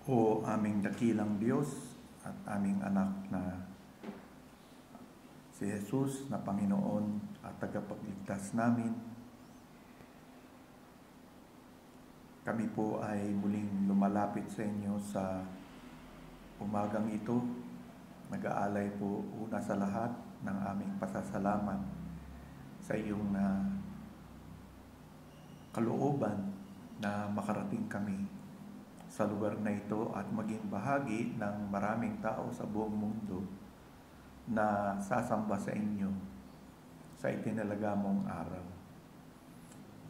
O aming dakilang Diyos at aming anak na si Jesus na Panginoon at tagapagligtas namin, kami po ay muling lumalapit sa inyo sa umagang ito. Nag-aalay po una sa lahat ng aming pasasalamat sa iyong kalooban na makarating kami sa lugar na ito at maging bahagi ng maraming tao sa buong mundo na sasamba sa inyo sa itinalaga mong araw.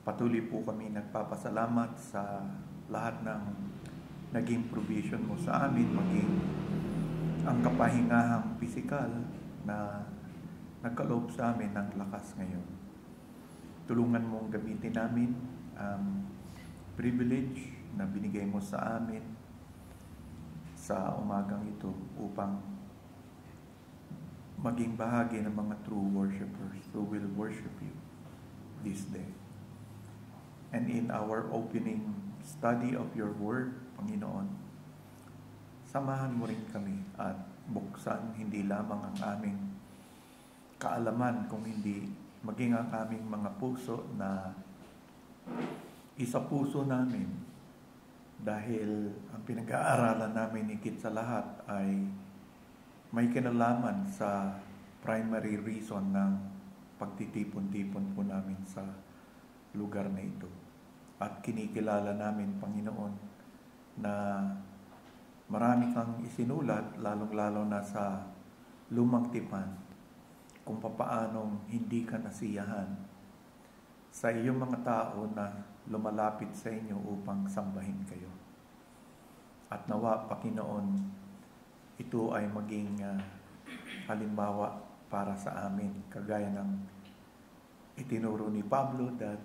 Patuloy po kami nagpapasalamat sa lahat ng naging provision mo sa amin, maging ang kapahingahang pisikal na nagkaloob sa amin ng lakas ngayon. Tulungan mong gamitin namin ang privilege na binigay mo sa amin sa umagang ito upang maging bahagi ng mga true worshipers who will worship you this day. And in our opening study of your word, Panginoon, samahan mo rin kami at buksan hindi lamang ang aming kaalaman, kung hindi maging ang aming mga puso na isa puso namin, dahil ang pinag-aaralan namin higit sa lahat ay may kinalaman sa primary reason ng pagtitipon-tipon po namin sa lugar na ito. At kinikilala namin, Panginoon, na marami kang isinulat, lalong-lalo na sa lumang tipan, kung papaanong hindi ka nasiyahan sa iyong mga tao na lumalapit sa inyo upang sambahin kayo. At nawa, Panginoon, ito ay maging halimbawa para sa amin, kagaya ng itinuro ni Pablo that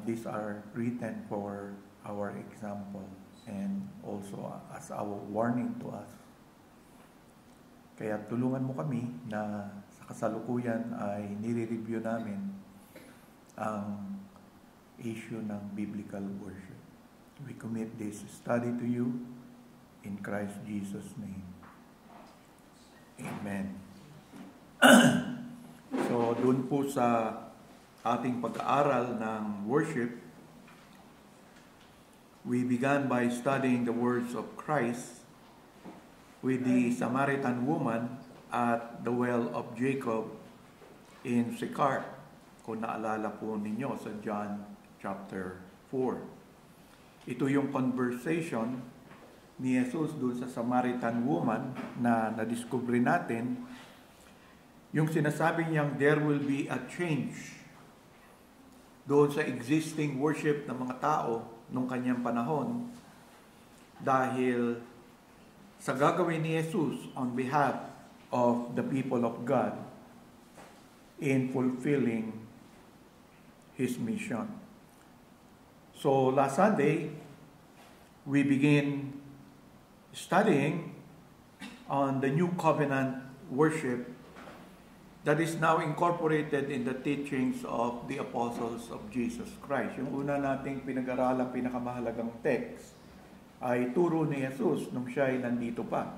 these are written for our example and also as our warning to us. Kaya tulungan mo kami na sa kasalukuyan ay nire-review namin ang issue ng biblical worship. We commit this study to you in Christ Jesus' name. Amen. So, doon po sa ating pag-aaral ng worship, we began by studying the words of Christ with the Samaritan woman at the well of Jacob in Sychar. Kung naalala po ninyo sa John chapter 4. Ito yung conversation ni Jesus doon sa Samaritan woman na nadiskubre natin. Yung sinasabi niyang there will be a change doon sa existing worship ng mga tao nung kanyang panahon dahil sa gagawin ni Jesus on behalf of the people of God in fulfilling His mission. So last Sunday, we begin studying on the new covenant worship that is now incorporated in the teachings of the apostles of Jesus Christ. Yung una nating pinag-aralan, pinakamahalagang text ay turo ni Jesus nung siya ay nandito pa.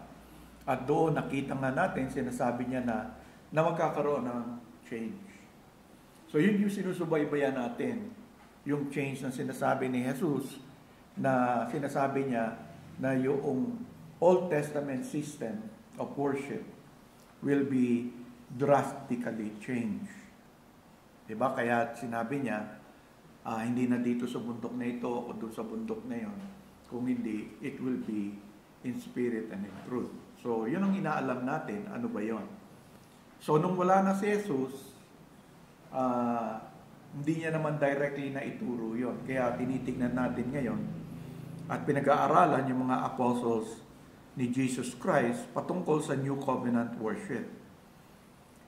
At doon nakita nga natin, sinasabi niya na magkakaroon ng change. So yun yung sinusubaybayan natin, yung change na sinasabi ni Jesus, na sinasabi niya na yung Old Testament system of worship will be drastically changed. Diba? Kaya sinabi niya, hindi na dito sa bundok na ito o doon sa bundok na yon. Kung hindi, it will be in spirit and in truth. So, yun ang inaalam natin. Ano ba yon? So, nung wala na si Jesus, hindi niya naman directly na ituro yon. Kaya tinitignan natin ngayon at pinag-aaralan yung mga apostles ni Jesus Christ patungkol sa New Covenant worship.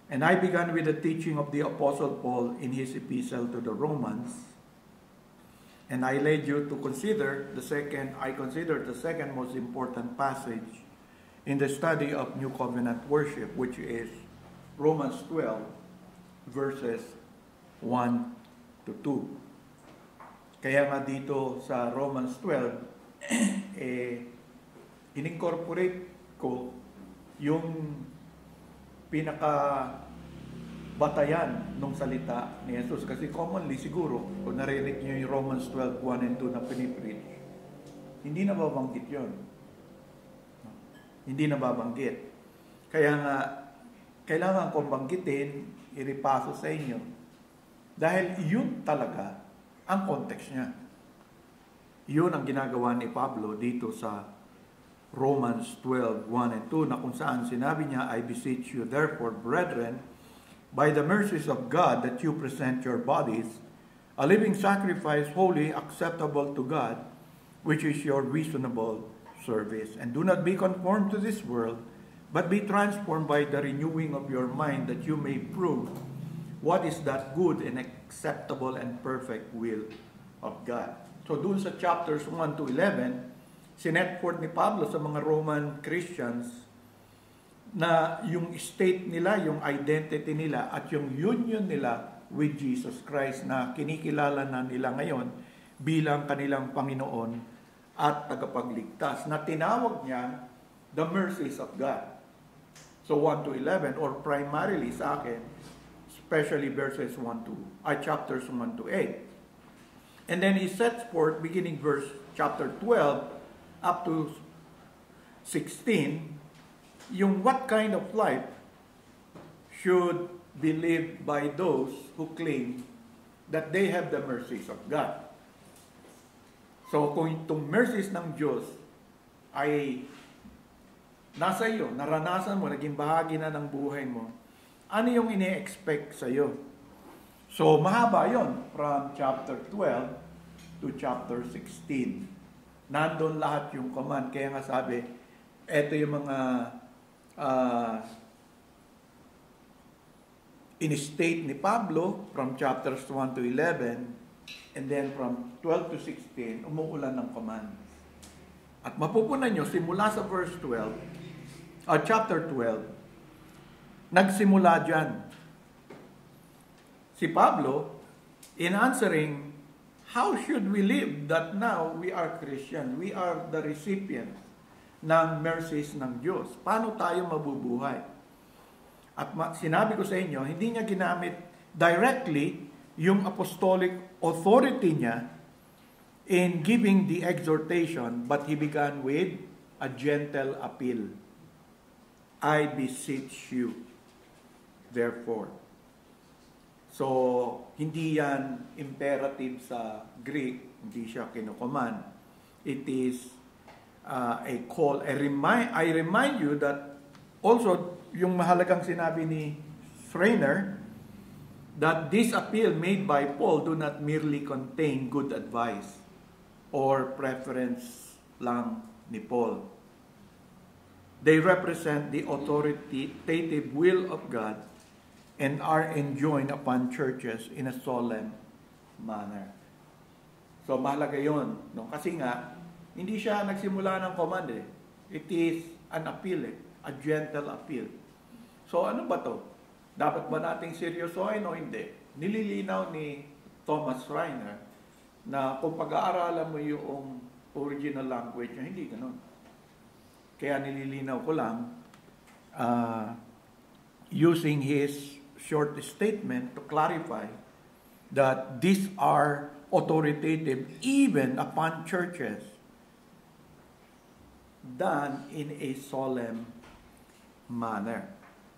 And I began with the teaching of the Apostle Paul in his epistle to the Romans. And I led you to consider the second most important passage in the study of New Covenant worship, which is Romans 12, verses 1 to 2. Kaya nga dito sa Romans 12, in-incorporate ko yung pinaka-batayan ng salita ni Jesus. Kasi commonly siguro, kung narinig nyo yung Romans 12:1 and 2 na pinipreach, hindi nababanggit yun. Hindi nababanggit. Kaya nga, kailangan kong banggitin, iripaso sa inyo, dahil yun talaga ang context niya. Yun ang ginagawa ni Pablo dito sa Romans 12:1 and 2, na kung saan sinabi niya, I beseech you therefore, brethren, by the mercies of God, that you present your bodies a living sacrifice, holy, acceptable to God, which is your reasonable service. And do not be conformed to this world, but be transformed by the renewing of your mind, that you may prove what is that good and acceptable and perfect will of God. So dun sa chapters 1 to 11, sinet forth ni Pablo sa mga Roman Christians na yung state nila, yung identity nila, at yung union nila with Jesus Christ na kinikilala na nila ngayon bilang kanilang Panginoon at tagapagligtas, na tinawag niya the mercies of God. So 1 to 11, or primarily sa akin, especially verses 1 to, chapters 1 to 8. And then he sets forth, beginning verse chapter 12 up to 16, yung what kind of life should be lived by those who claim that they have the mercies of God. So kung itong mercies ng Diyos ay nasa iyo, naranasan mo, naging bahagi na ng buhay mo, ano yung ine-expect sa iyo? So mahaba yon, from chapter 12 to chapter 16. Nandun lahat yung command. Kaya nga sabi, eto yung mga in-state ni Pablo from chapters 1 to 11, and then from 12 to 16, umuulan ng command. At mapupunan nyo, simula sa verse 12, chapter 12, nagsimula dyan. Si Pablo, in answering, how should we live that now we are Christian? We are the recipients ng mercies ng Diyos. Paano tayo mabubuhay? At sinabi ko sa inyo, hindi niya ginamit directly yung apostolic authority niya in giving the exhortation, but he began with a gentle appeal. I beseech you, therefore. So, hindi yan imperative sa Greek, hindi siya kinukoman. It is a call. I remind you that also, yung mahalagang sinabi ni Schreiner, that this appeal made by Paul do not merely contain good advice or preference lang ni Paul. They represent the authoritative will of God and are enjoined upon churches in a solemn manner. So mahalaga yun. No? Kasi nga, hindi siya nagsimula ng command eh. It is an appeal eh. A gentle appeal. So ano ba to? Dapat ba nating seryosohin o hindi? Nililinaw ni Thomas Schreiner na kung pag-aaralan mo yung original language niya, hindi ganun. Kaya nililinaw ko lang using his short statement to clarify that these are authoritative even upon churches done in a solemn manner.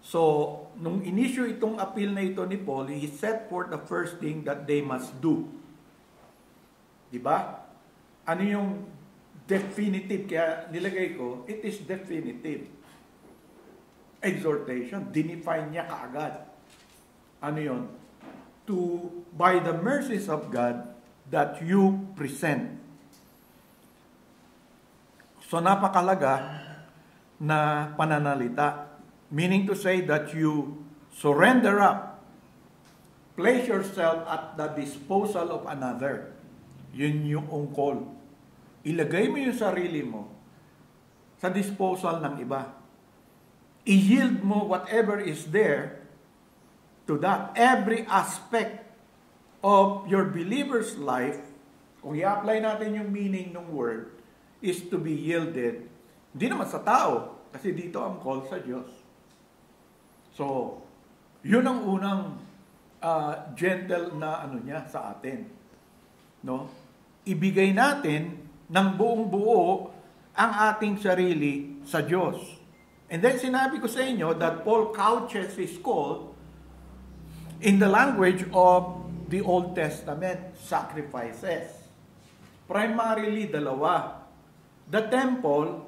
So, nung inisyu itong appeal na ito ni Paul, he set forth the first thing that they must do. Diba? Ano yung definitive? Kaya nilagay ko, it is definitive. Exhortation. Dinefine niya kaagad. Ano yun? To, by the mercies of God, that you present. So, napakalaga na pananalita. Meaning to say that you surrender up, place yourself at the disposal of another. Yun yung ungkol. Ilagay mo yung sarili mo sa disposal ng iba. I-yield mo whatever is there to that. Every aspect of your believer's life, kung i-apply natin yung meaning ng word, is to be yielded, hindi naman sa tao, kasi dito ang call sa Diyos. So, yun ang unang gentle na niya sa atin. No? Ibigay natin ng buong buo ang ating sarili sa Diyos. And then sinabi ko sa inyo that Paul couches his call in the language of the Old Testament sacrifices. Primarily dalawa, the temple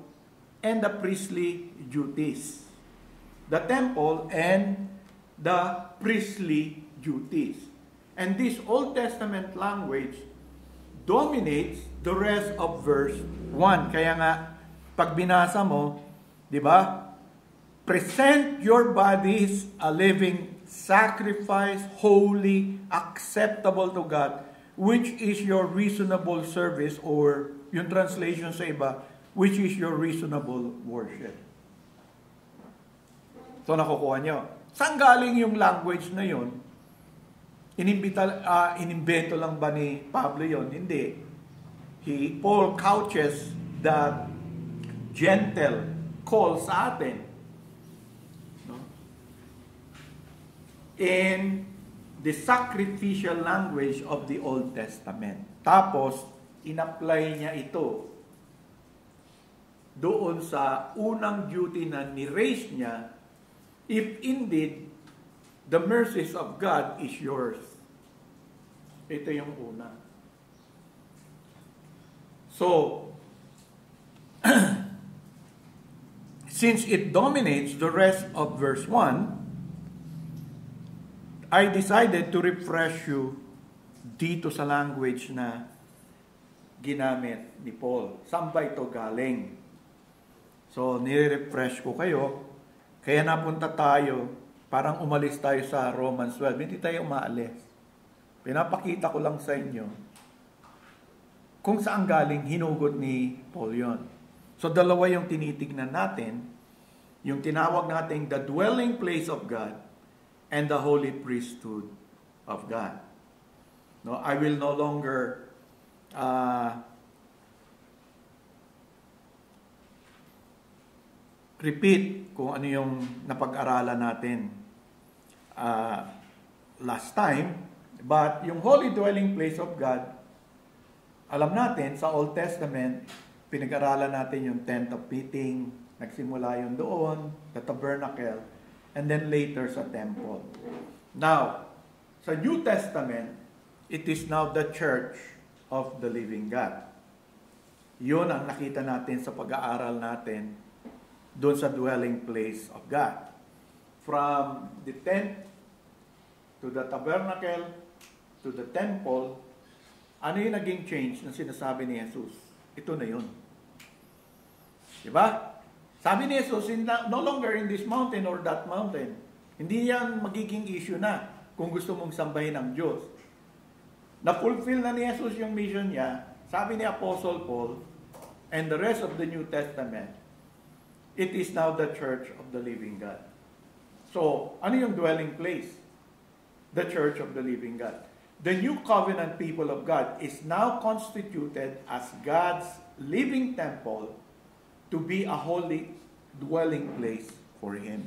and the priestly duties. The temple and the priestly duties. And this Old Testament language dominates the rest of verse 1. Kaya nga, pag binasa mo, di ba? Present your bodies a living sacrifice, holy, acceptable to God, which is your reasonable service, or yung translation sa iba, which is your reasonable worship. So nakukuha nyo. Saan galing yung language na yun? Inimbento lang ba ni Pablo yun? Hindi. Paul couches that gentle call sa atin. No? In the sacrificial language of the Old Testament. Tapos, in-apply niya ito doon sa unang duty na ni-raise niya, if indeed the mercies of God is yours. Ito yung una. So, since it dominates the rest of verse 1, I decided to refresh you dito sa language na ginamit ni Paul. Saan ba ito galing? So, nire-refresh ko kayo. Kaya napunta tayo, parang umalis tayo sa Romans 12. Hindi tayo umaalis. Pinapakita ko lang sa inyo kung saan galing hinugot ni Paul yon. So, dalawa yung tinitignan natin. Yung tinawag natin the dwelling place of God and the holy priesthood of God. No, I will no longer repeat kung ano yung napag-aralan natin last time. But yung holy dwelling place of God, alam natin, sa Old Testament, pinag-aralan natin yung tent of meeting, nagsimula yun doon, the tabernacle, and then later sa temple. Now, sa New Testament, it is now the church of the living God. Yun ang nakita natin sa pag-aaral natin doon sa dwelling place of God. From the tent to the tabernacle to the temple, ano yung naging change na sinasabi ni Jesus? Ito na yun. Diba? Sabi ni Jesus, no longer in this mountain or that mountain. Hindi yan magiging issue na kung gusto mong sambahin ang Diyos. Na-fulfill na ni Jesus yung mission niya, sabi ni Apostle Paul, and the rest of the New Testament, it is now the church of the living God. So, ano yung dwelling place? The church of the living God. The new covenant people of God is now constituted as God's living temple to be a holy dwelling place for Him.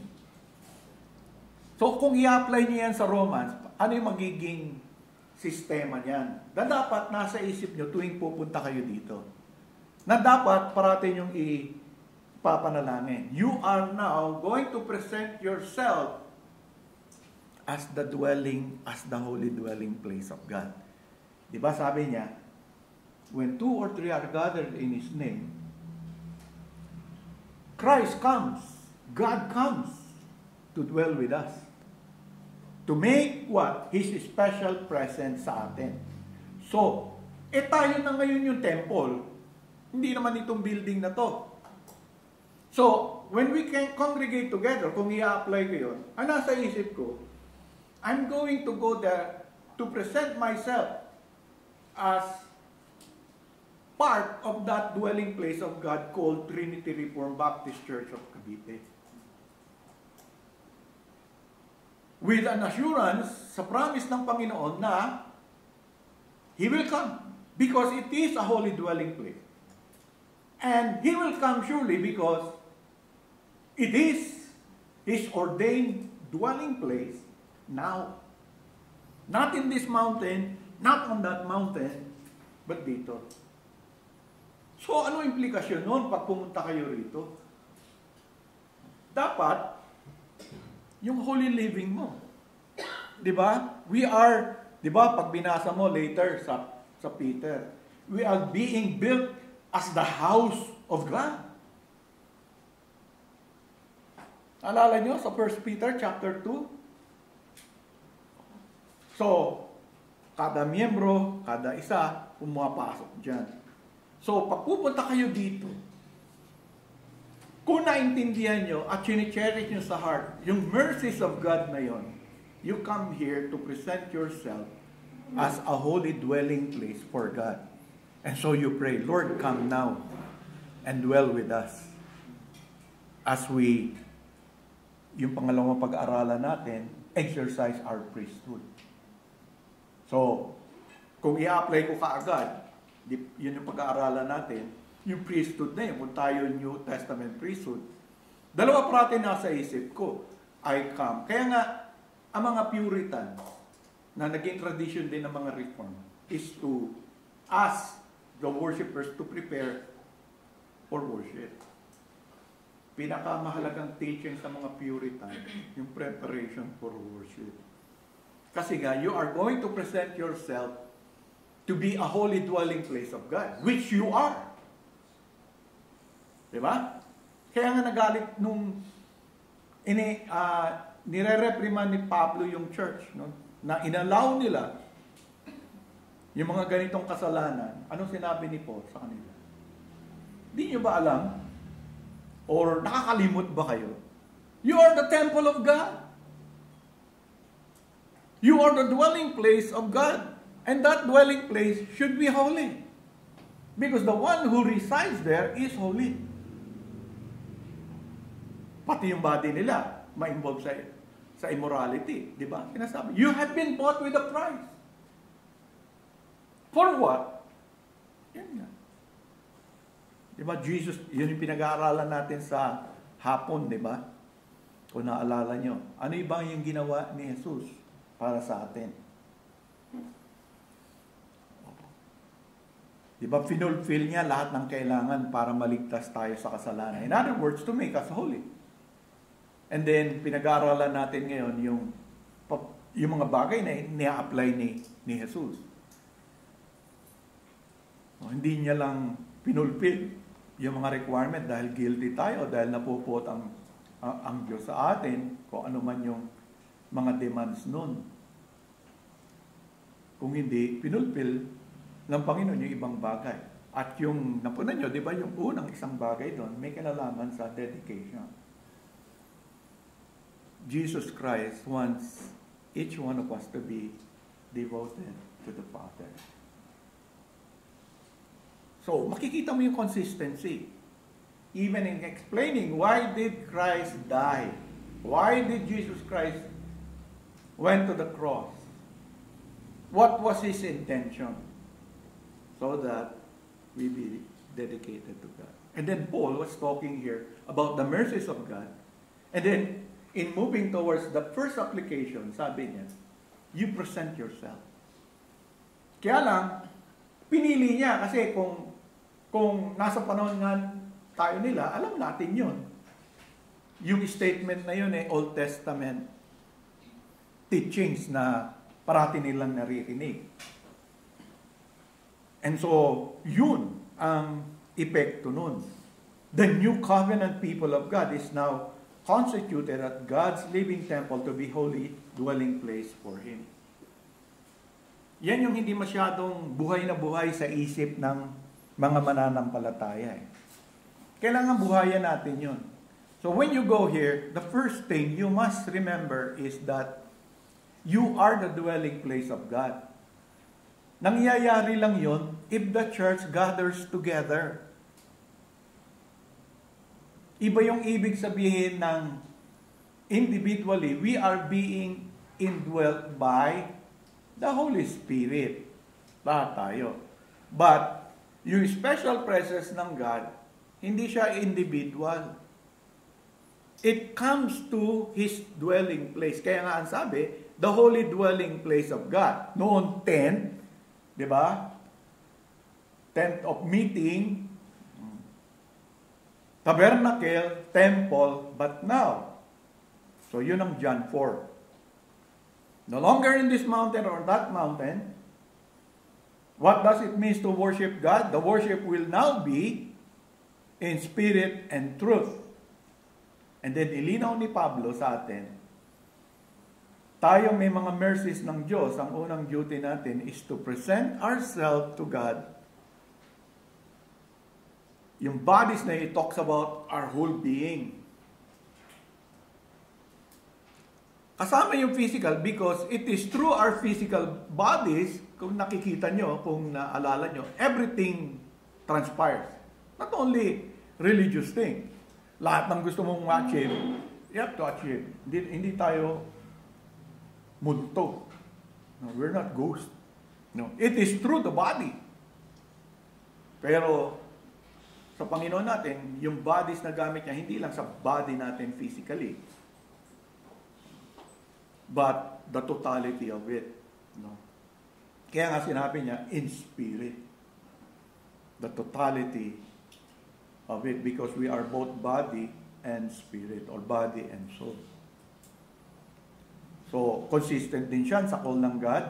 So, kung i-apply niyo yan sa Romans, ano yung magiging sistema niyan? Na dapat nasa isip niyo tuwing pupunta kayo dito. Na dapat parating yung ipapanalangin. You are now going to present yourself as the holy dwelling place of God. Diba sabi niya, when 2 or 3 are gathered in His name, Christ comes, God comes to dwell with us. To make what? His special presence sa atin. So, tayo na ngayon yung temple. Hindi naman itong building na to. So, when we can congregate together, kung i-apply ko yun, ang nasa isip ko, I'm going to go there to present myself as part of that dwelling place of God called Trinity Reformed Baptist Church of Cavite. With an assurance sa promise ng Panginoon na He will come because it is a holy dwelling place. And He will come surely because it is His ordained dwelling place now. Not in this mountain, not on that mountain, but dito. So, ano implikasyon nun pag pumunta kayo rito? Dapat, yung holy living mo. Di ba? We are, di ba, pag binasa mo later sa Peter, we are being built as the house of God. Alala nyo sa 1 Peter chapter 2? So, kada miyembro, kada isa, pumapasok dyan. So, pag pupunta kayo dito, kung naintindihan nyo at chine-cherish nyo sa heart, yung mercies of God na yon, you come here to present yourself as a holy dwelling place for God. And so you pray, Lord, come now and dwell with us. As we, yung pangalawang pag-aaralan natin, exercise our priesthood. So, kung i-apply ko kaagad, yun yung pag-aaralan natin, yung priesthood na yun, kung tayo New Testament priesthood, dalawa parati nasa isip ko, I come. Kaya nga, ang mga Puritan, na naging tradition din ng mga Reform, is to ask the worshipers to prepare for worship. Pinakamahalagang teaching sa mga Puritan, yung preparation for worship. Kasi nga, you are going to present yourself to be a holy dwelling place of God, which you are. Diba? Kaya nga nagalit nung nire-reprimand ni Pablo yung church, no? Na inallow nila yung mga ganitong kasalanan. Anong sinabi ni Paul sa kanila? Di nyo ba alam? Or nakakalimot ba kayo? You are the temple of God. You are the dwelling place of God. And that dwelling place should be holy. Because the one who resides there is holy. Pati yung body nila, ma-involve sa immorality. Di ba? Sinasabi, you have been bought with a price. For what? Yan nga. Di ba, Jesus, yun yung pinag-aaralan natin sa hapon, di ba? Kung naalala nyo. Ano ibang yung ginawa ni Jesus para sa atin? Di ba, finulfill niya lahat ng kailangan para maligtas tayo sa kasalanan. In other words, to make us holy. And then, pinag-aaralan natin ngayon yung mga bagay na nia-apply ni Jesus. Hindi niya lang pinulfill yung mga requirement dahil guilty tayo, dahil napupot ang Diyos sa atin, kung ano man yung mga demands nun. Kung hindi, pinulfill ng Panginoon yung ibang bagay. At yung, napunan nyo, di ba, yung unang isang bagay doon, may kinalaman sa dedication. Jesus Christ wants each one of us to be devoted to the Father. So, makikita mo yung consistency. Even in explaining why did Christ die? Why did Jesus Christ went to the cross? What was His intention? So that we be dedicated to God. And then Paul was talking here about the mercies of God. And then, in moving towards the first application, sabi niya, you present yourself. Kaya lang, pinili niya kasi kung nasa panahon nga tayo nila, alam natin yun. Yung statement na yun Old Testament teachings na parati nilang naririnig. And so, yun ang epekto nun. The new covenant people of God is now constituted at God's living temple to be holy dwelling place for Him. Yan yung hindi masyadong buhay na buhay sa isip ng mga mananampalataya. Kailangan buhayan natin yun. So when you go here, the first thing you must remember is that you are the dwelling place of God. Nangyayari lang yon if the church gathers together. Iba yung ibig sabihin ng individually, we are being indwelt by the Holy Spirit. Lahat tayo. But, yung special presence ng God Hindi siya individual. It comes to His dwelling place. Kaya nga ang sabi, the holy dwelling place of God. Noon, tent, di ba? Tent of meeting, tabernacle, temple, but now. So yun ang John 4. No longer in this mountain or that mountain. What does it mean to worship God? The worship will now be in spirit and truth. And then ilinaw ni Pablo sa atin, tayo may mga mercies ng Diyos, ang unang duty natin is to present ourselves to God. Yung bodies na it talks about our whole being. Kasama yung physical because it is through our physical bodies, kung nakikita nyo, kung naalala nyo, everything transpires. Not only religious thing. Lahat ng gusto mong ma-achieve, you have to achieve. Hindi tayo multo. No, we're not ghosts. No, it is through the body. Pero sa Panginoon natin, yung bodies na gamit niya, hindi lang sa body natin physically, but the totality of it. No? Kaya nga sinabi niya, in spirit. The totality of it, because we are both body and spirit, or body and soul. So, consistent din siya sa call ng God.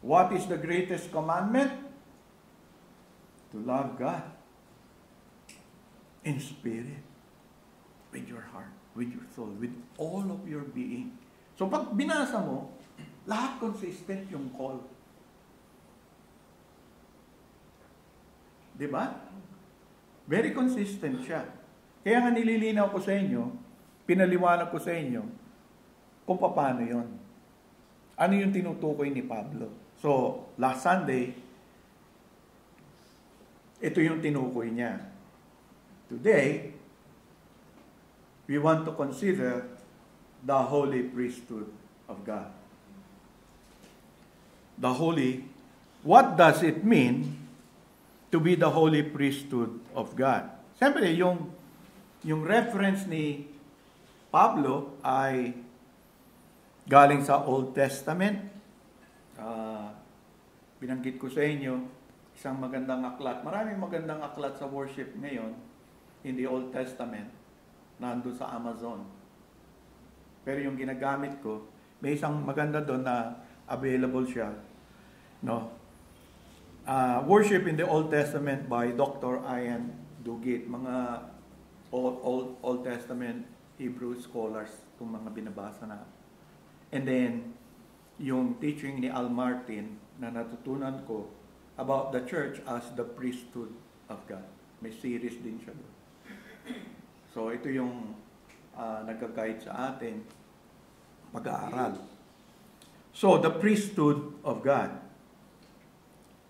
What is the greatest commandment? To love God in spirit, with your heart, with your soul, with all of your being. So, pag binasa mo, lahat consistent yung call. Diba? Very consistent siya. Kaya nga nililinaw ko sa inyo, pinaliwanag ko sa inyo, kung paano yon. Ano yung tinutukoy ni Pablo? So, last Sunday, ito yung tinukoy niya. Today, we want to consider the holy priesthood of God. The holy, what does it mean to be the holy priesthood of God? Siyempre, yung reference ni Pablo ay galing sa Old Testament. Binanggit ko sa inyo, isang magandang aklat. Maraming magandang aklat sa worship ngayon in the Old Testament, nandun sa Amazon. Pero yung ginagamit ko, may isang maganda doon na available siya. No? Worship in the Old Testament by Dr. Ian Duguid. Mga Old Testament Hebrew scholars, kung mga binabasa na. And then, yung teaching ni Al Martin na natutunan ko about the church as the priesthood of God. May series din siya doon. So, ito yung nagka-guide sa atin pag-aaral. So, the priesthood of God.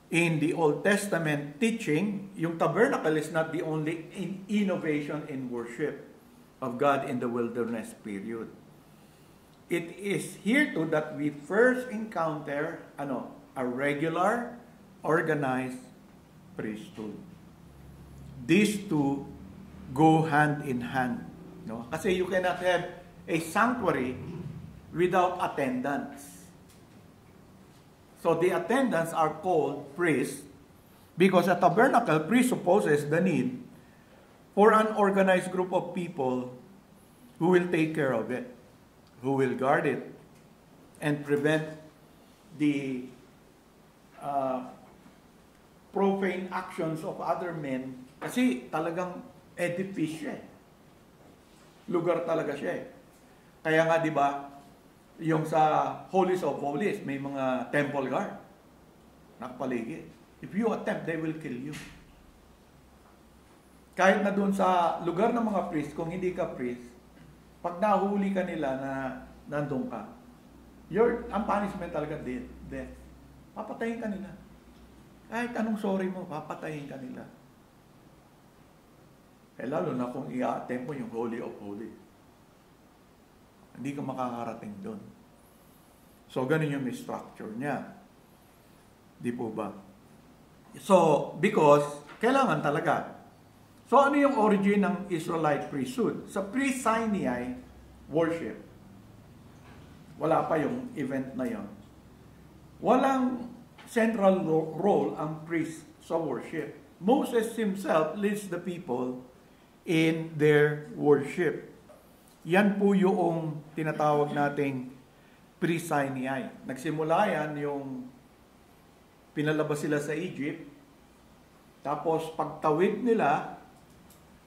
In the Old Testament teaching, yung tabernacle is not the only innovation in worship of God in the wilderness period. It is here too that we first encounter a regular, organized priesthood. These two go hand in hand. No? Kasi you cannot have a sanctuary without attendants. So the attendants are called priests because a tabernacle presupposes the need for an organized group of people who will take care of it, who will guard it, and prevent the profane actions of other men. Kasi talagang edifice siya. Lugar talaga siya. Kaya nga, di ba, yung sa Holies of Holies, may mga temple guard. Nakapaligid. If you attempt, they will kill you. Kahit na doon sa lugar ng mga priest, kung hindi ka priest, pag nahuli ka nila na nandun ka, ang punishment talaga death. Papatayin ka nila. Kahit anong sorry mo, papatayin ka nila. Eh lalo na kung i-attempt mo yung Holy of Holies. Hindi ka makakarating doon. So, ganun yung structure niya. Di po ba? So, because, kailangan talaga. So ano yung origin ng Israelite priesthood? Sa pre-Sinai worship, wala pa yung event na yon. Walang central role ang priest sa worship. Moses himself leads the people in their worship. Yan po yung tinatawag nating pre-Sinai. Nagsimula yan yung pinalabas sila sa Egypt. Tapos pagtawid nila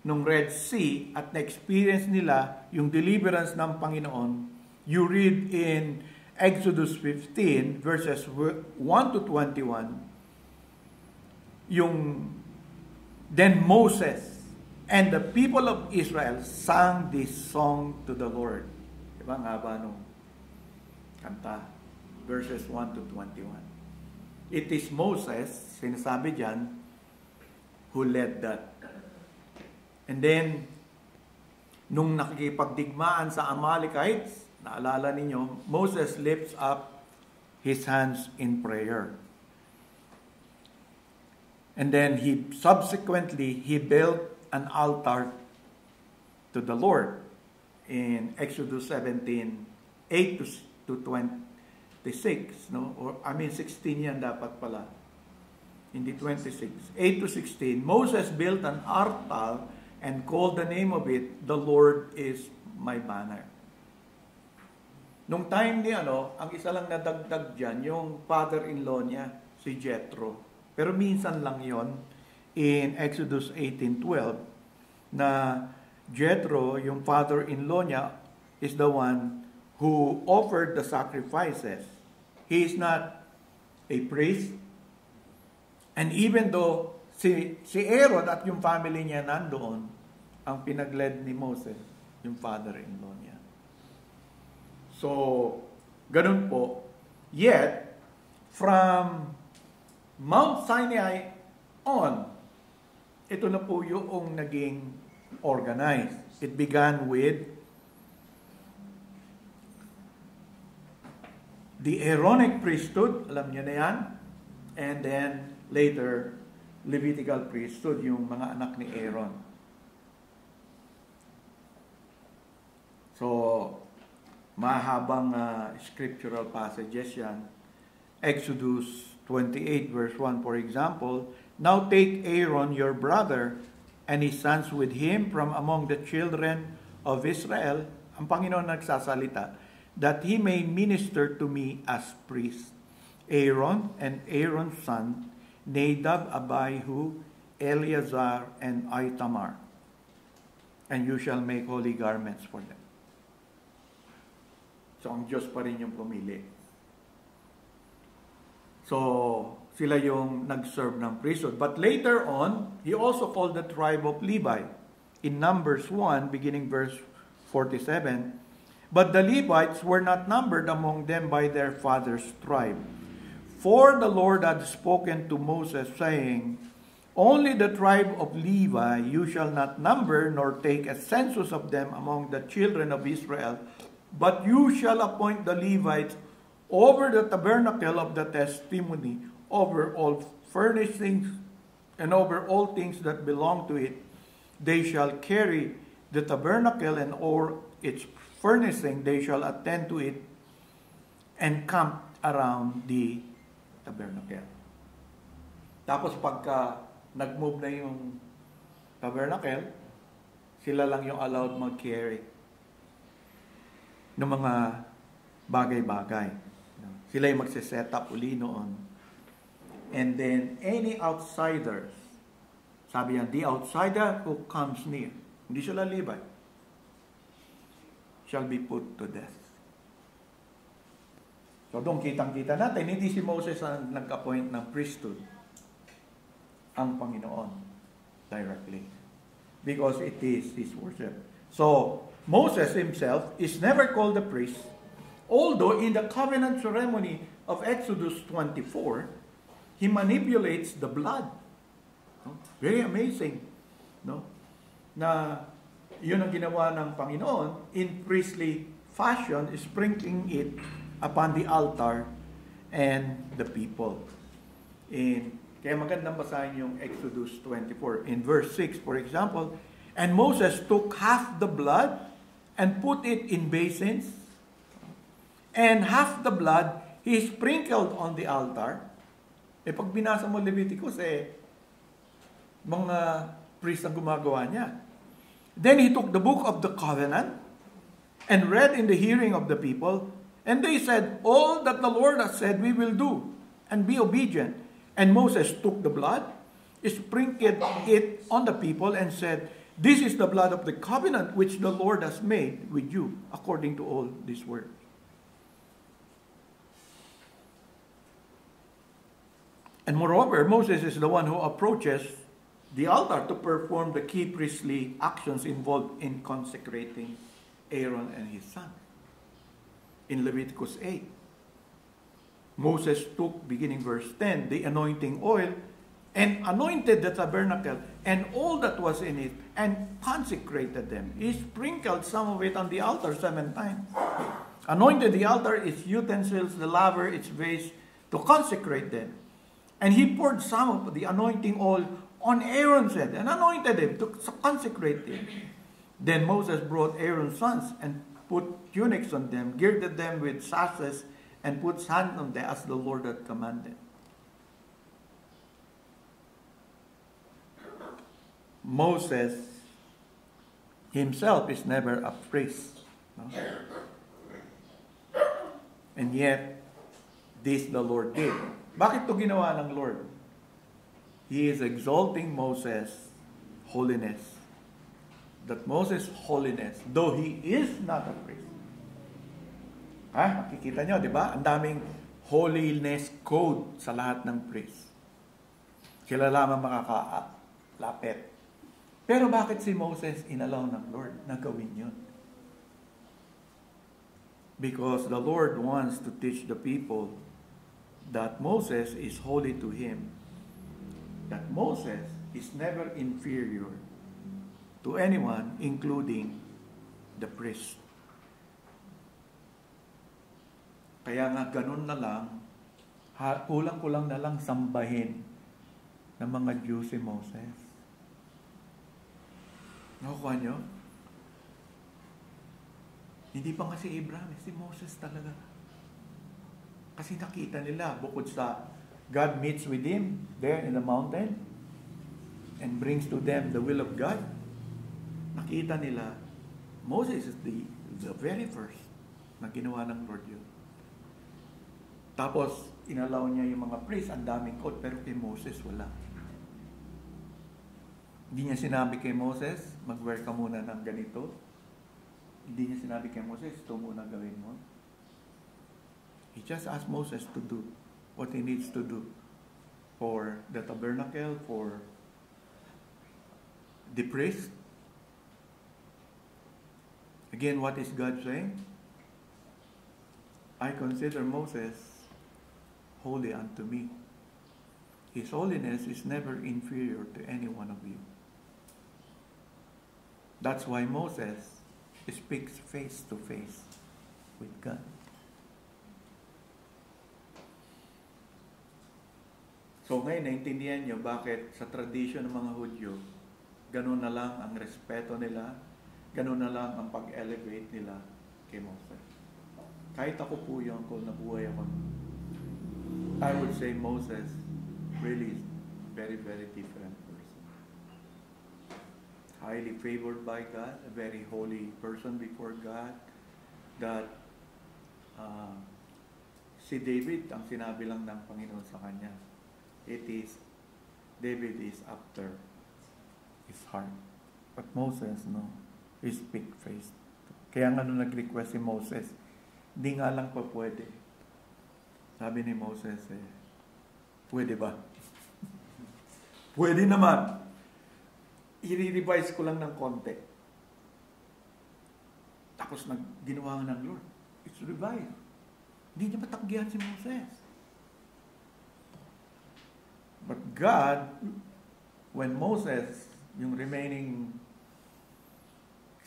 nung Red Sea at na-experience nila yung deliverance ng Panginoon, you read in Exodus 15 verses 1 to 21, yung then Moses and the people of Israel sang this song to the Lord. Diba nga ba nung kanta? Verses 1 to 21. It is Moses, sinasabi dyan, who led that. And then, nung nakikipagdigmaan sa Amalekites, naalala ninyo, Moses lifts up his hands in prayer. And then he built an altar to the Lord in Exodus 17, 8 to 26, no? Or 16 yan dapat pala. Hindi 26. 8 to 16. Moses built an altar and called the name of it, the Lord is my banner. Nung time ni ang isa lang nadagdag dyan, yung father-in-law niya, si Jethro. Pero minsan lang yon in Exodus 18:12, na Jethro, yung father-in-law niya, is the one who offered the sacrifices. He is not a priest. And even though si Aaron at yung family niya nandoon, ang pinagled ni Moses, yung father-in-law niya. So, ganun po. Yet, from Mount Sinai on, ito na po yung naging organized. It began with the Aaronic priesthood, alam niyo na yan, and then later, Levitical priesthood, yung mga anak ni Aaron. So, mahabang scriptural passages yan. Exodus 28 verse 1, for example, now take Aaron your brother and his sons with him from among the children of Israel, ang Panginoon nagsasalita, that he may minister to me as priest. Aaron and Aaron's son, Nadab, Abihu, Eleazar, and Ithamar. And you shall make holy garments for them. So, ang Diyos pa rin yung pumili. So, sila yung nag-serve ng priesthood. But later on, he also called the tribe of Levi. In Numbers 1, beginning verse 47, but the Levites were not numbered among them by their father's tribe. For the Lord had spoken to Moses, saying, only the tribe of Levi you shall not number, nor take a census of them among the children of Israel, but you shall appoint the Levites over the tabernacle of the testimony, over all furnishings, and over all things that belong to it. They shall carry the tabernacle and all its furnishing, they shall attend to it, and camp around the tabernacle. Tapos pagka nag-move na yung tabernacle, sila lang yung allowed mag-carry ng mga bagay-bagay. Sila yung magsiset up uli noon. And then, any outsiders, sabi yan, the outsider who comes near, hindi sila Levite, shall be put to death. So, doon kitang-kita natin, hindi si Moses ang nag-appoint ng priesthood, ang Panginoon, directly. Because it is his worship. So, Moses himself is never called a priest, although in the covenant ceremony of Exodus 24, he manipulates the blood. No? Very amazing. No? Na yun ang ginawa ng Panginoon in priestly fashion, sprinkling it upon the altar and the people. In Kaya magandang basahin yung Exodus 24. In verse 6, for example, and Moses took half the blood and put it in basins, and half the blood he sprinkled on the altar. Pag binasa mo Leviticus, mga priest ang gumagawa niya. Then he took the book of the covenant and read in the hearing of the people, and they said, all that the Lord has said we will do, and be obedient. And Moses took the blood, sprinkled it on the people, and said, this is the blood of the covenant which the Lord has made with you, according to all these words. And moreover, Moses is the one who approaches the altar to perform the key priestly actions involved in consecrating Aaron and his son. In Leviticus 8, Moses took, beginning verse 10, the anointing oil and anointed the tabernacle and all that was in it and consecrated them. He sprinkled some of it on the altar 7 times. Anointed the altar, its utensils, the laver, its vase, to consecrate them. And he poured some of the anointing oil on Aaron's head and anointed him to consecrate him. Then Moses brought Aaron's sons and put tunics on them, girded them with sashes, and put sand on them as the Lord had commanded. Moses himself is never a priest. No? And yet, this the Lord did. Bakit ito ginawa ng Lord? He is exalting Moses' holiness. That Moses' holiness, though he is not a priest. Makikita nyo, di ba? Ang daming holiness code sa lahat ng priest. Sila lamang makakalapit. Pero bakit si Moses inalaw ng Lord na gawin yun? Because the Lord wants to teach the people that Moses is holy to him. That Moses is never inferior to anyone, including the priest. Kaya nga ganun na lang, kulang-kulang na lang sambahin ng mga Diyos si Moses. Nakukuha nyo? Hindi pa nga si Abraham, si Moses talaga. Kasi nakita nila, bukod sa God meets with him there in the mountain and brings to them the will of God, nakita nila, Moses is the very first na ginawa ng Lord yun. Tapos, inalaw niya yung mga priests, ang daming code, pero kay Moses, wala. Hindi niya sinabi kay Moses, mag-wear ka muna ng ganito. Hindi niya sinabi kay Moses, ito muna gawin mo. He just asked Moses to do what he needs to do for the tabernacle, for the priest. Again, what is God saying? I consider Moses holy unto me. His holiness is never inferior to any one of you. That's why Moses speaks face to face with God. So ngayon, naintindihan nyo bakit sa tradition ng mga Hudyo, ganun na lang ang respeto nila, ganun na lang ang pag-elevate nila kay Moses. Kahit ako po yung kung nabuhay ako, I would say Moses really is very, very different person. Highly favored by God, a very holy person before God, that si David, ang sinabi lang ng Panginoon sa kanya, David is after his heart. But Moses, no, is big-faced. Kaya nga nung nag-request si Moses, hindi nga lang pa pwede. Sabi ni Moses, pwede ba? Pwede naman. I-revise ko lang ng konti. Tapos ginawa nga ng Lord. It's revised. Hindi niya matanggihan si Moses. But God, when Moses, yung remaining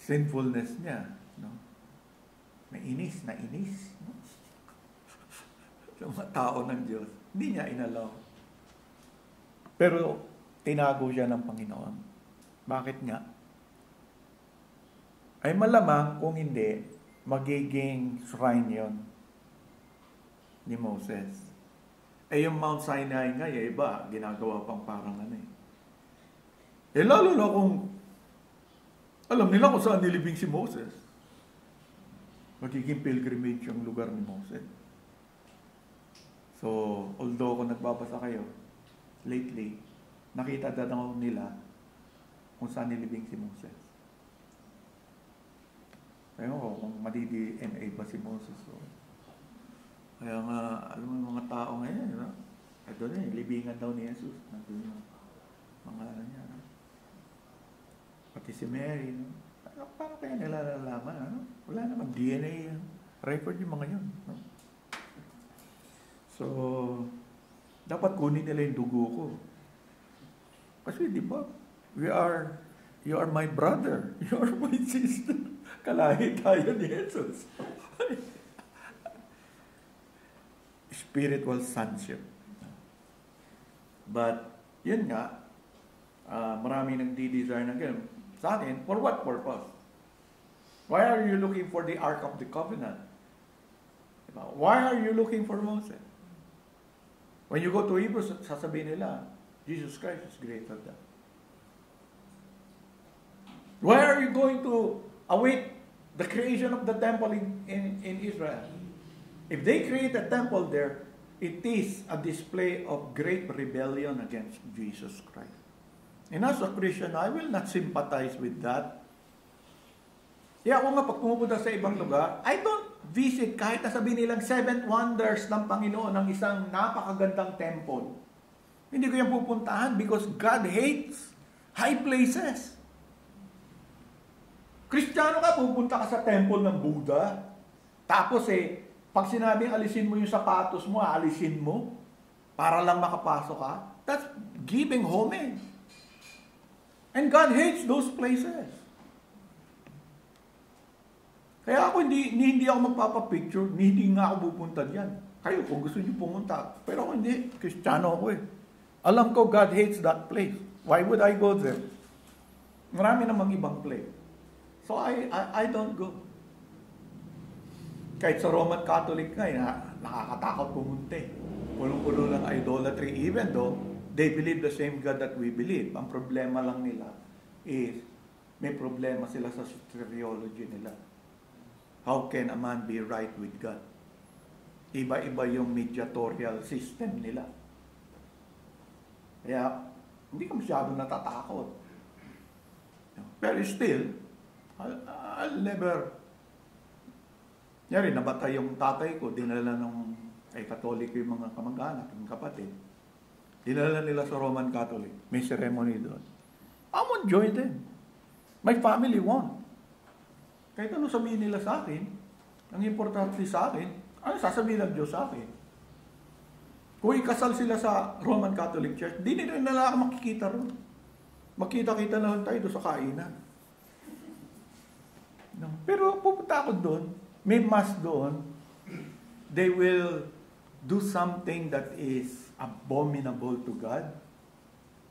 sinfulness niya, no? Nainis. No? Sa mga tao ng Diyos, hindi niya inalaw. Pero tinago siya ng Panginoon. Bakit nga? Ay malamang kung hindi, magiging shrine yon ni Moses. Yung Mount Sinai nga, yung iba, ginagawa pang parang ano eh. Lalo na kung alam nila kung saan nilibing si Moses. Magiging pilgrimage yung lugar ni Moses. So, although kung nagbabasa kayo, lately, nakita daw nila kung saan nilibing si Moses. Ayun ko, kung madi-DNA ba si Moses. So, kaya nga, alam mo mga tao ngayon, no? Ito na libingan daw ni Jesus. Nandun yung mga ano niya. No? Pati si Mary. No? Paano kaya nila nalalaman? Ano? Wala naman DNA record yung mga yun. No? So, dapat kunin nila yung dugo ko. Kasi di ba, you are my brother. You are my sister. Kalahi tayo ni Jesus. Spiritual sonship. But, yun nga, marami nagdi-desire ng ganun. Sa akin, for what purpose? Why are you looking for the Ark of the Covenant? Why are you looking for Moses? When you go to Hebrews, sasabihin nila, Jesus Christ is greater than. Why are you going to await the creation of the temple in Israel? If they create a temple there, it is a display of great rebellion against Jesus Christ. And as a Christian, I will not sympathize with that. Kaya ako nga, pag pumupunta sa ibang lugar, I don't visit kahit nasabihin nilang 7 wonders ng Panginoon ng isang napakagandang temple. Hindi ko yan pupuntahan because God hates high places. Kristiyano ka, pupunta ka sa temple ng Buddha. Tapos pag sinabing alisin mo yung sapatos mo, alisin mo para lang makapasok ka. That's giving homage. And God hates those places. Kaya ako hindi ako magpapapicture, hindi nga ako pupunta diyan. Kayo kung gusto niyo pumunta. Pero ako hindi, Kristiyano ako eh. Alam ko God hates that place. Why would I go there? Marami namang ibang place. So I don't go. Kahit sa Roman Catholic nga, nakakatakot pumunta. Pulong-pulo ng idolatry, even though they believe the same God that we believe. Ang problema lang nila is may problema sila sa soteriology nila. How can a man be right with God? Iba-iba yung mediatorial system nila. Kaya, hindi ka masyadong natatakot. Pero still, I'll never. Yari, nabatay yung tatay ko, dinala ng Katoliko yung mga kamag-anak, yung kapatid. Dinala nila sa Roman Catholic. May ceremony doon. I won't join them. My family won't. Kahit ano sabihin nila sa akin, ang importante sa akin, ano sasabihin ng Diyos sa akin? Kung ikasal sila sa Roman Catholic Church, di nila ako makikita ron. Makita-kita na lang tayo doon sa kainan. No. Pero pupunta ako doon, may mass doon, they will do something that is abominable to God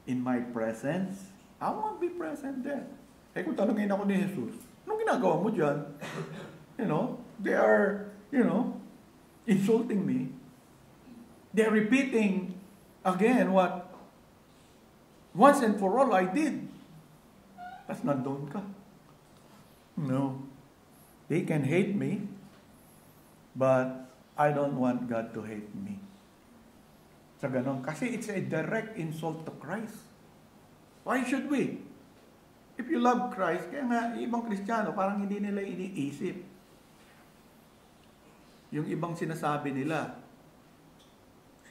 in my presence. I won't be present there. Kung tanongin ako ni Jesus, anong ginagawa mo dyan? They are, insulting me. They're repeating again what once and for all I did. Tapos nandun ka. No. They can hate me, but I don't want God to hate me. Sa ganon. Kasi it's a direct insult to Christ. Why should we? If you love Christ, kaya nga, ibang Kristiyano, parang hindi nila iniisip. Yung ibang sinasabi nila,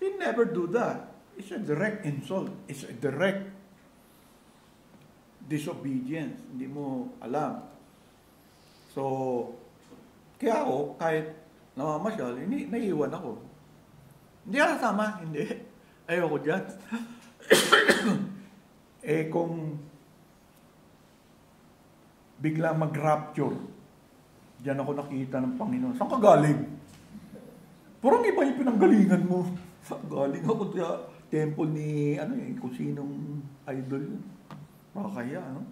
he never do that. It's a direct insult. It's a direct disobedience. Hindi mo alam. So, kaya ako, kahit namamasyal, naiiwan ako. Hindi ako kasama. Hindi. Ayoko dyan. Kung bigla mag-rapture, diyan ako nakita ng Panginoon. Saan ka galing? Parang iba yung pinanggalingan mo. Saan galing ako temple ni, kung sinong idol yun. Makakaya, no?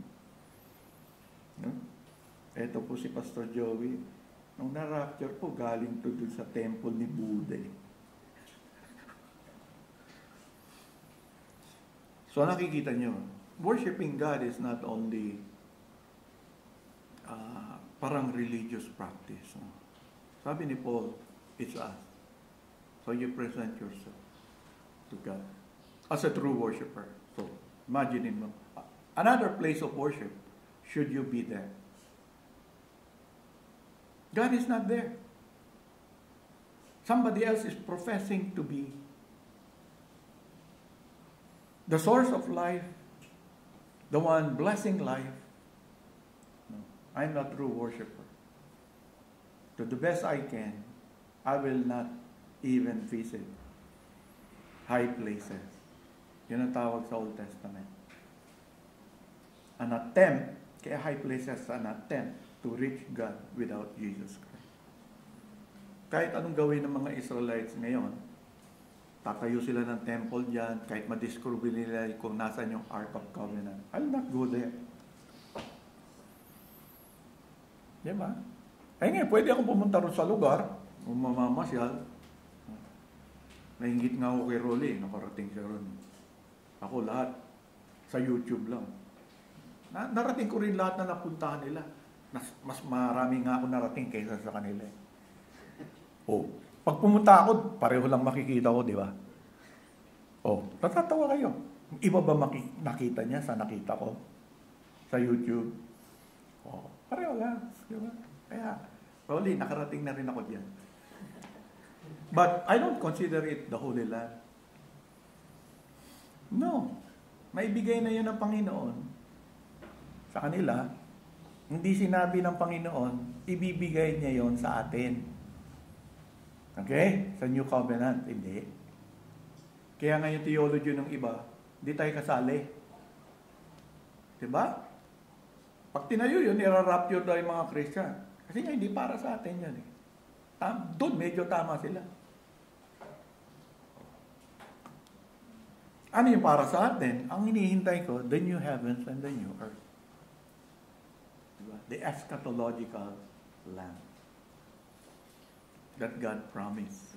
Ito po si Pastor Joey. Nung na-rapture po, galing to dun sa temple ni Buddha. So nakikita nyo, worshiping God is not only parang religious practice. No? Sabi ni Paul, it's us. So you present yourself to God as a true worshiper. So imagine mo, another place of worship, should you be there? God is not there. Somebody else is professing to be the source of life, the one blessing life. No, I'm not a true worshiper. To the best I can, I will not even visit high places. Yun ang tawag sa Old Testament. An attempt, kaya high places, an attempt to reach God without Jesus Christ. Kahit anong gawin ng mga Israelites ngayon, tatayo sila ng temple dyan, kahit madiscover nila kung nasan yung Ark of Covenant. I'll not go there. Diba? Ay nga, pwede akong pumunta ron sa lugar, kung mamamasyal. Nainggit nga ako kay Rolly, nakarating siya ron. Ako lahat, sa YouTube lang. Narating ko rin lahat na napuntahan nila. Mas marami nga ako narating kaysa sa kanila. Oh, pag pumunta ako, pareho lang makikita ko, di ba? Oh, natatawa kayo. Iba ba nakita niya sa nakita ko? Sa YouTube? Oh, pareho lang. Di ba? Kaya, probably, nakarating na rin ako diyan. But I don't consider it the Holy Land. No. Maibigay na yun ng Panginoon sa kanila. Hindi sinabi ng Panginoon, ibibigay niya yon sa atin. Okay? Sa New Covenant, hindi. Kaya nga yung theology ng iba, hindi tayo kasali. Diba? Pag tinayo yun, irarapture daw yung mga Christian. Kasi nga, hindi para sa atin yan. Doon, medyo tama sila. Ano yung para sa atin? Ang hinihintay ko, the new heavens and the new earth. Diba? The eschatological land that God promised.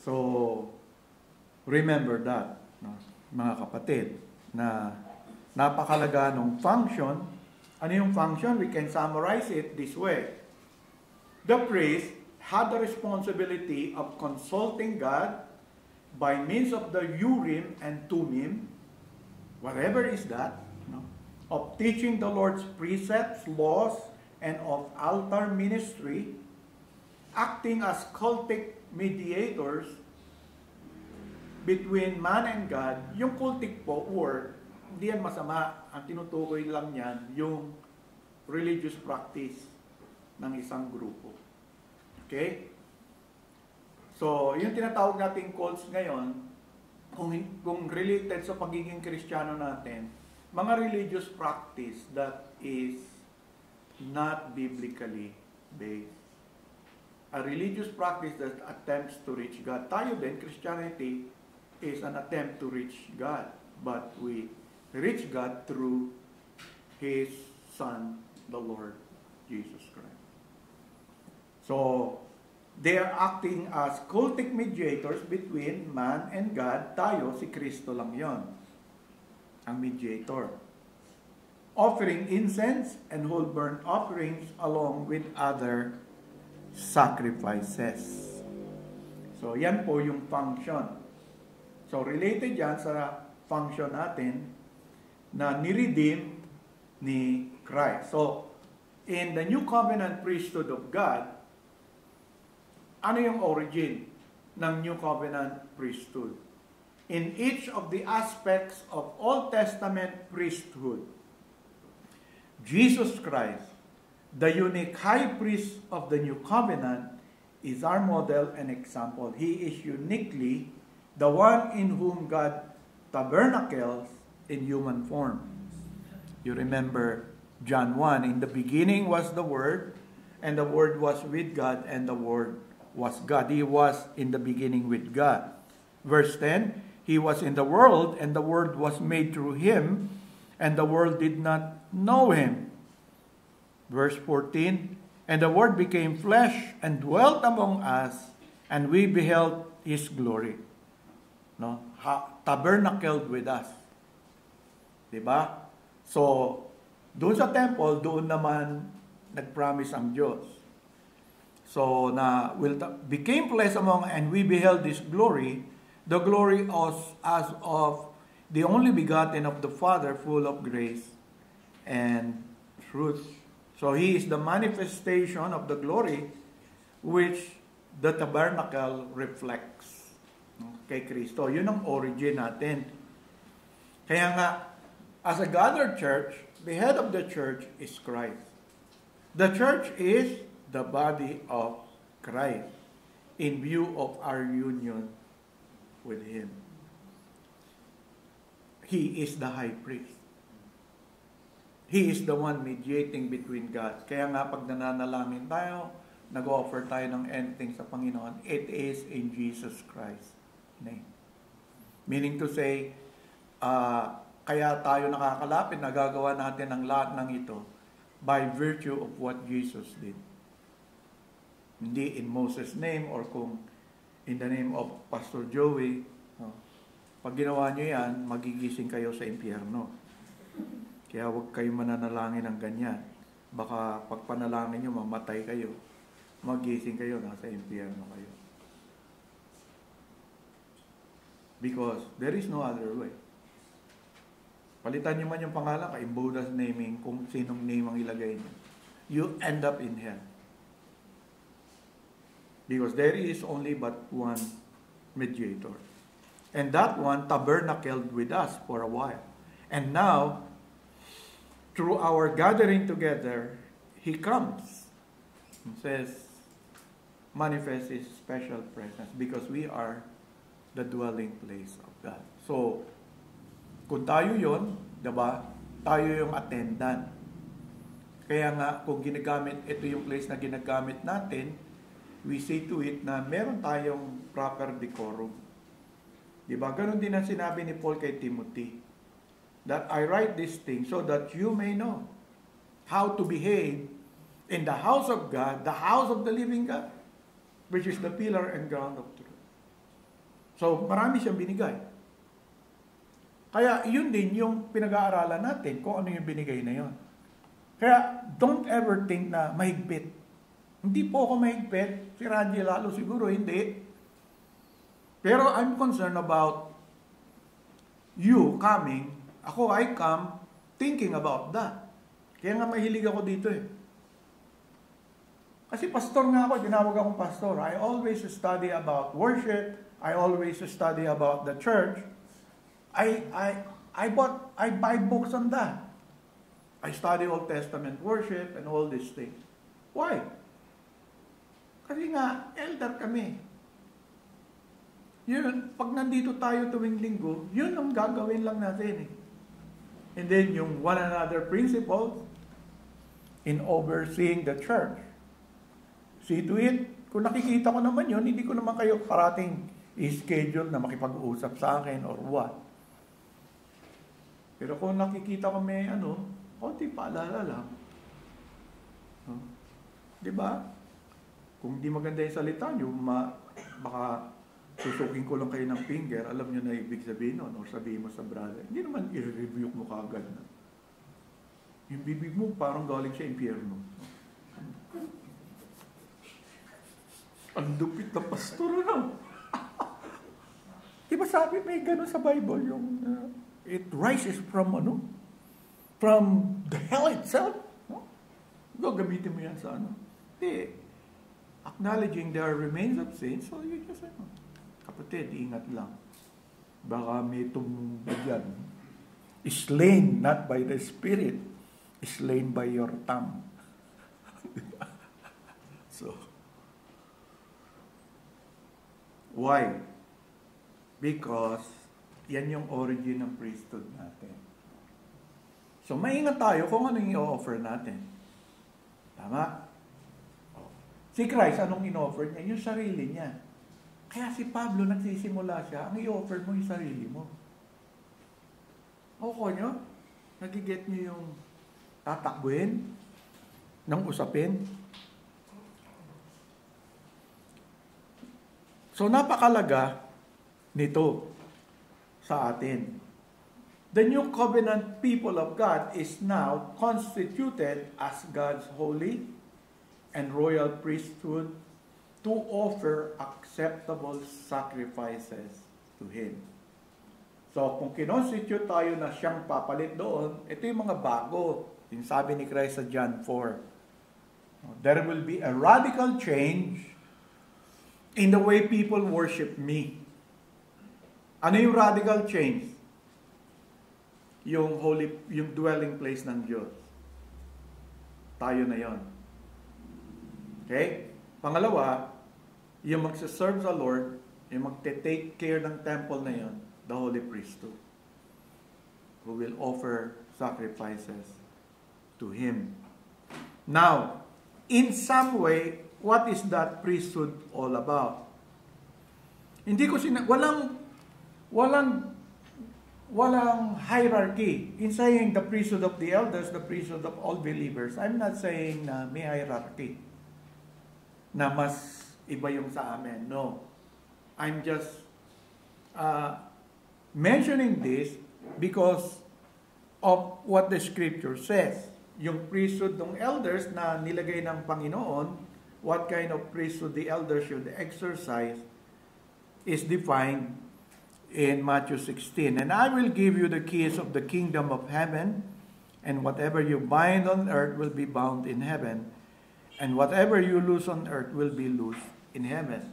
So, remember that, no, mga kapatid, na napakalaga ng function. Ano yung function? We can summarize it this way. The priest had the responsibility of consulting God by means of the Urim and Thummim, whatever is that, no, of teaching the Lord's precepts, laws, and of altar ministry, acting as cultic mediators between man and God. Yung cultic po, word, hindi yan masama. Ang tinutukoy lang yan, yung religious practice ng isang grupo. Okay? So, yung tinatawag nating cults ngayon, kung related sa pagiging Kristiyano natin, mga religious practice that is not biblically based. A religious practice that attempts to reach God. Tayo din, Christianity is an attempt to reach God. But we reach God through His Son, the Lord Jesus Christ. So, they are acting as cultic mediators between man and God. Tayo, si Kristo lang yon, ang mediator. Offering incense and whole burnt offerings along with other sacrifices. So, yan po yung function. So, related yan sa function natin na niredeem ni Christ. So, in the New Covenant priesthood of God, ano yung origin ng New Covenant priesthood? In each of the aspects of Old Testament priesthood, Jesus Christ, the unique high priest of the New Covenant, is our model and example. He is uniquely the one in whom God tabernacles in human form. You remember John 1, in the beginning was the Word, and the Word was with God, and the Word was God. He was in the beginning with God. Verse 10, He was in the world, and the world was made through Him, and the world did not know Him. Verse 14, And the Word became flesh and dwelt among us, and we beheld His glory. No? Tabernacled with us. Diba? So, doon sa temple, doon naman nag-promise ang Diyos. So, became flesh among, and we beheld His glory, the glory as of the only begotten of the Father, full of grace and truth. So, He is the manifestation of the glory which the tabernacle reflects kay Kristo. Yun ang origin natin. Kaya nga, as a gathered church, the head of the church is Christ. The church is the body of Christ in view of our union with Him. He is the high priest. He is the one mediating between God. Kaya nga pag nananalangin tayo, nag-offer tayo ng anything sa Panginoon, it is in Jesus Christ's name. Meaning to say, kaya tayo nakakalapit, nagagawa natin ang lahat ng ito by virtue of what Jesus did. Hindi in Moses' name or kung in the name of Pastor Joey. No. Pag ginawa nyo yan, magigising kayo sa impyerno. Kaya huwag kayo mananalangin ng ganyan. Baka pag panalangin nyo, mamatay kayo. Magising kayo, nasa impyerno kayo. Because there is no other way. Palitan nyo man yung pangalan, in Buddha's naming, kung sinong name ang ilagay nyo. You end up in hell. Because there is only but one mediator. And that one tabernacled with us for a while. And now, through our gathering together, He comes and says, manifest His special presence because we are the dwelling place of God. So, kung tayo yon, diba? Tayo yung attendant. Kaya nga, kung ginagamit, ito yung place na ginagamit natin, we say to it na meron tayong proper decorum. Diba? Ganon din ang sinabi ni Paul kay Timothy. That I write this thing so that you may know how to behave in the house of God, the house of the living God, which is the pillar and ground of truth. So, marami siyang binigay. Kaya, yun din yung pinag-aaralan natin kung ano yung binigay na yun. Kaya, don't ever think na mahigpit. Hindi po ako mahigpit. Si Randy lalo siguro, hindi. Pero I'm concerned about you coming. Ako, I come thinking about that. Kaya nga mahilig ako dito eh. Kasi pastor nga ako, tinawag akong pastor. I always study about worship. I always study about the church. I buy books on that. I study Old Testament worship and all these things. Why? Kasi nga, elder kami. Yun, pag nandito tayo tuwing linggo, yun ang gagawin lang natin eh. And then yung one another principles in overseeing the church. See to it, kung nakikita ko naman yun, hindi ko naman kayo parating i-schedule na makipag-usap sa akin or what. Pero kung nakikita ko may konti paalala lang. No? Diba? Kung di maganda yung salita nyo, baka susukin ko lang kayo ng finger, alam nyo na ibig sabihin nun, or sabihin mo sa brother. Hindi naman i-review mo kaagad na. Yung bibig mo parang galing sa impyerno. Ang lupit na pastor, Diba sabi may gano'n sa Bible, yung it rises from the hell itself. No? Gagamitin mo yan sa acknowledging there remains of sin, so you just kapatid, ingat lang. Baka may tumubad yan. Slain not by the Spirit, slain by your tongue. So, why? Because yan yung origin ng priesthood natin. So, maingat tayo kung ano yung i-offer natin. Tama? Si Christ, anong in-offer niya? Yung sarili niya. Kaya si Pablo, nagsisimula siya, ang i-offer mo yung sarili mo. Ako nyo, nagiget nyo yung tatakbuhin ng usapin. So, napakalaga nito sa atin. The new covenant people of God is now constituted as God's holy and royal priesthood to offer acceptable sacrifices to Him. So, kung kinonstitute tayo na siyang papalit doon, ito yung mga bago. Yung sabi ni Christ sa John 4. There will be a radical change in the way people worship me. Ano yung radical change? Yung dwelling place ng Diyos. Tayo na yon. Okay? Pangalawa, yung magsaserve sa Lord, yung magte-take care ng temple na yon, the holy priesthood, who will offer sacrifices to Him. Now, in some way, what is that priesthood all about? Hindi ko walang hierarchy. In saying the priesthood of the elders, the priesthood of all believers, I'm not saying na may hierarchy, na mas iba yung sa amin. No. I'm just mentioning this because of what the scripture says. Yung priesthood ng elders na nilagay ng Panginoon, what kind of priesthood the elders should exercise, is defined in Matthew 16. And I will give you the keys of the kingdom of heaven, and whatever you bind on earth will be bound in heaven, and whatever you loose on earth will be loosed in heaven.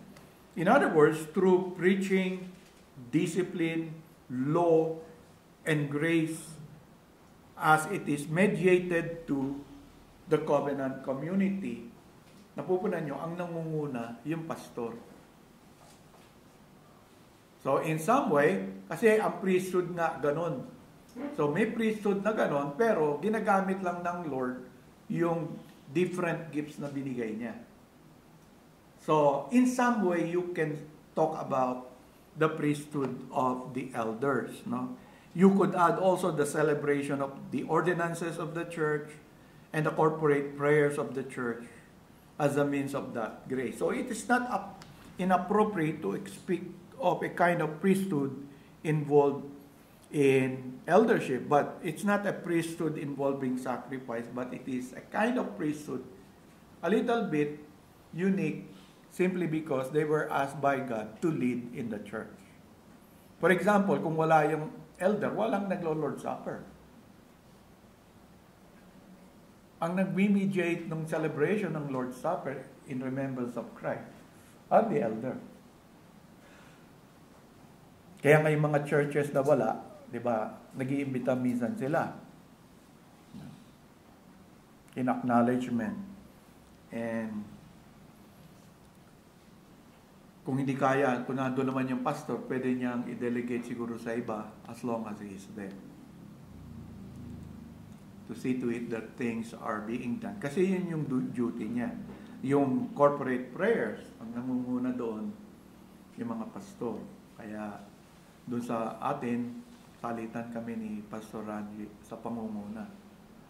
In other words, through preaching, discipline, law, and grace, as it is mediated to the covenant community, napupunan nyo, ang nangunguna, yung pastor. So, in some way, kasi ang priesthood nga ganon. So, may priesthood na ganon, pero ginagamit lang ng Lord yung different gifts na binigay niya. So, in some way, you can talk about the priesthood of the elders. No? You could add also the celebration of the ordinances of the church and the corporate prayers of the church as a means of that grace. So, it is not inappropriate to speak of a kind of priesthood involved in eldership, but it's not a priesthood involving sacrifice, but it is a kind of priesthood a little bit unique simply because they were asked by God to lead in the church. For example, kung wala yung elder, walang naglo-Lord's Supper. Ang nag-mediate ng celebration ng Lord's Supper in remembrance of Christ are the elder. Kaya may mga churches na wala, di ba, nag-iimbita minsan sila. In acknowledgement. And kung hindi kaya, kung nandun naman yung pastor, pwede niyang i-delegate siguro sa iba as long as he is there. To see to it that things are being done. Kasi yun yung duty niya. Yung corporate prayers, ang nangunguna doon, yung mga pastor. Kaya, doon sa atin, salitan kami ni Pastor Ranji sa pangunguna.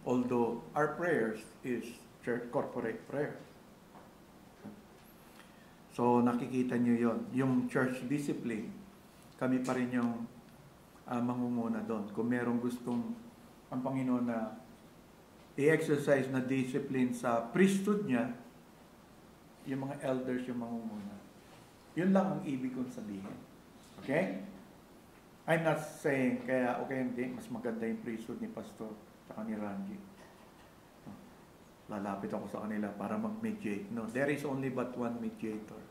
Although our prayers is church corporate prayer. So nakikita nyo yon, yung church discipline, kami pa rin yung mangunguna doon. Kung merong gustong ang Panginoon na i-exercise na discipline sa priesthood niya, yung mga elders yung mangunguna. Yun lang ang ibig kong sabihin. Okay? I'm not saying, kaya okay hindi, mas maganda yung priesthood ni Pastor at ni Ranji. Lalapit ako sa kanila para mag-mediate. No, there is only but one mediator.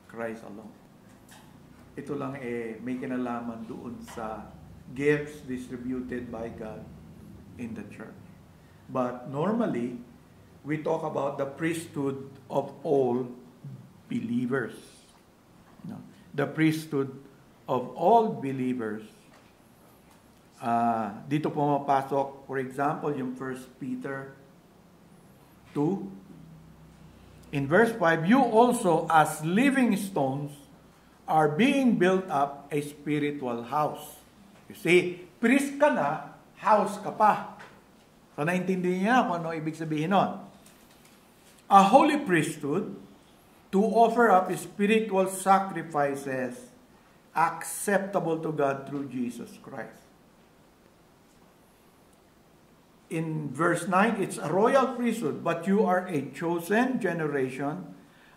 Christ alone. Ito lang may kinalaman doon sa gifts distributed by God in the church. But normally, we talk about the priesthood of all believers. No? The priesthood of all believers. Dito pumapasok, for example, yung 1 Peter 2. In verse 5, you also as living stones are being built up a spiritual house. You see, priest ka na, house ka pa. So, naintindihan niya kung ano ibig sabihin nun. A holy priesthood to offer up spiritual sacrifices acceptable to God through Jesus Christ. In verse 9, it's a royal priesthood, but you are a chosen generation,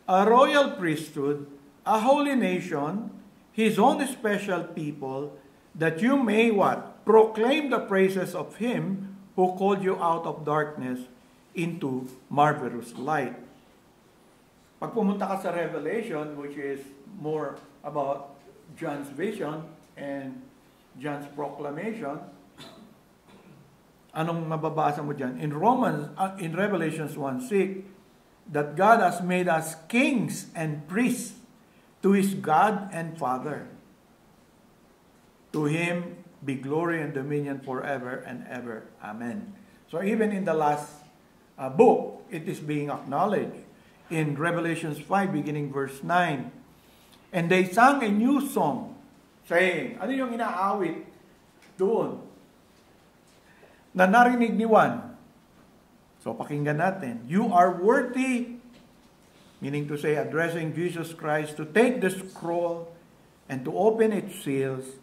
a royal priesthood, a holy nation, His own special people, that you may what? Proclaim the praises of Him who called you out of darkness into marvelous light. Pag pumunta ka sa Revelation, which is more about John's vision and John's proclamation, anong mababasa mo dyan? In Revelations 1:6, that God has made us kings and priests to His God and Father. To Him be glory and dominion forever and ever. Amen. So even in the last book, it is being acknowledged. In Revelations 5, beginning verse 9, and they sang a new song, saying, ano yung inaawit doon? Na narinig ni Juan. So pakinggan natin. You are worthy, meaning to say, addressing Jesus Christ, to take the scroll and to open its seals,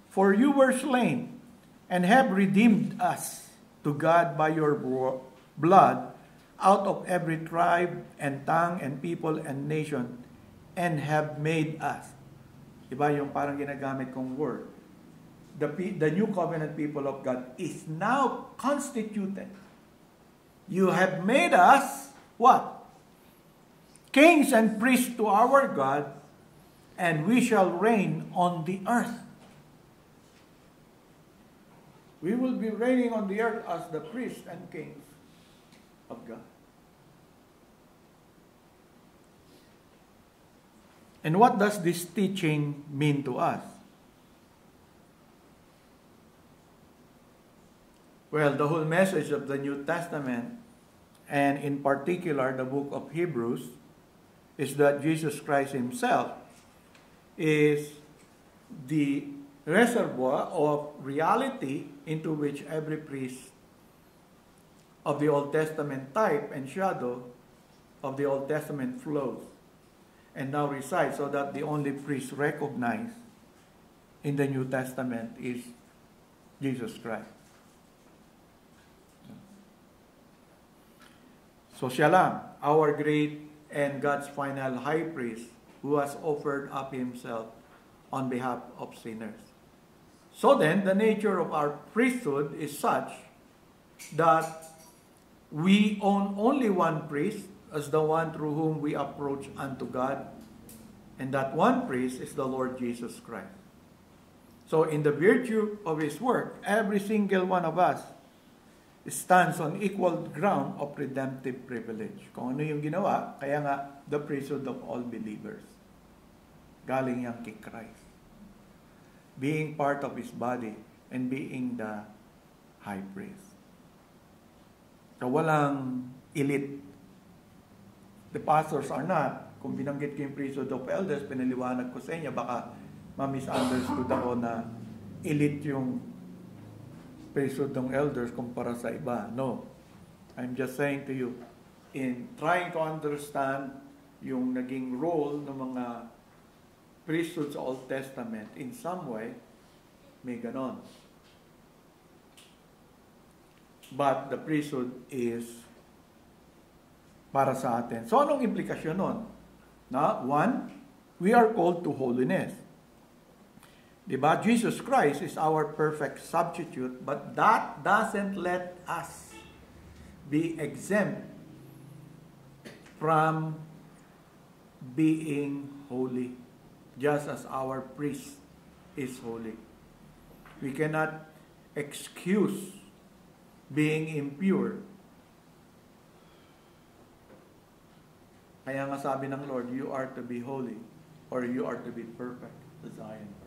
for you were slain and have redeemed us to God by your blood out of every tribe and tongue and people and nation, and have made us. Diba yung parang ginagamit kong word? The new covenant people of God is now constituted. You have made us, what? Kings and priests to our God, and we shall reign on the earth. We will be reigning on the earth as the priests and kings of God. And what does this teaching mean to us? Well, the whole message of the New Testament, and in particular the book of Hebrews, is that Jesus Christ Himself is the reservoir of reality into which every priest of the Old Testament type and shadow of the Old Testament flows and now resides, so that the only priest recognized in the New Testament is Jesus Christ. So siya lang, our great and God's final high priest, who has offered up Himself on behalf of sinners. So then, the nature of our priesthood is such that we own only one priest as the one through whom we approach unto God, and that one priest is the Lord Jesus Christ. So in the virtue of His work, every single one of us stands on equal ground of redemptive privilege. Kung ano yung ginawa, kaya nga, the priesthood of all believers. Galing yan kay Christ. Being part of His body and being the high priest. So walang elite. The pastors are not. Kung binanggit ko yung priesthood of elders, pinaliwanag ko sa inyo, baka ma-misunderstood ako na elite yung priesthood ng elders kumpara sa iba. No. I'm just saying to you, in trying to understand yung naging role ng mga priesthood sa Old Testament, in some way, may ganon. But the priesthood is para sa atin. So, anong implikasyon nun? Na, one, we are called to holiness. Diba? Jesus Christ is our perfect substitute, but that doesn't let us be exempt from being holy, just as our priest is holy. We cannot excuse being impure. Kaya nga sabi ng Lord, you are to be holy, or you are to be perfect, as I am perfect.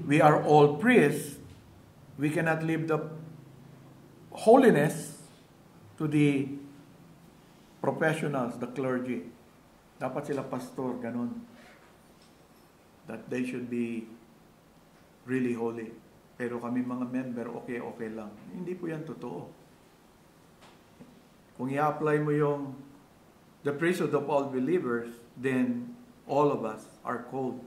We are all priests. We cannot live the holiness to the professionals, the clergy. Dapat sila pastor, ganun. That they should be really holy. Pero kami mga member, okay lang. Hindi po yan totoo. Kung i-apply mo yung the priesthood of all believers, then all of us are called.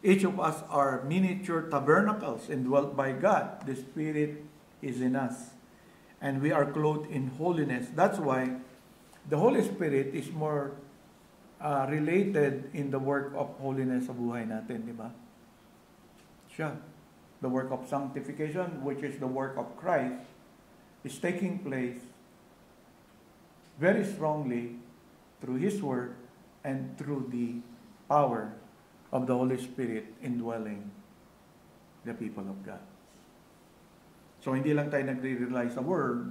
Each of us are miniature tabernacles indwelt by God. The Spirit is in us. And we are clothed in holiness. That's why the Holy Spirit is more related in the work of holiness sa buhay natin, di ba? Siya. The work of sanctification, which is the work of Christ, is taking place very strongly through His Word and through the power of the Holy Spirit indwelling the people of God. So hindi lang tayo nagre-rely sa Word,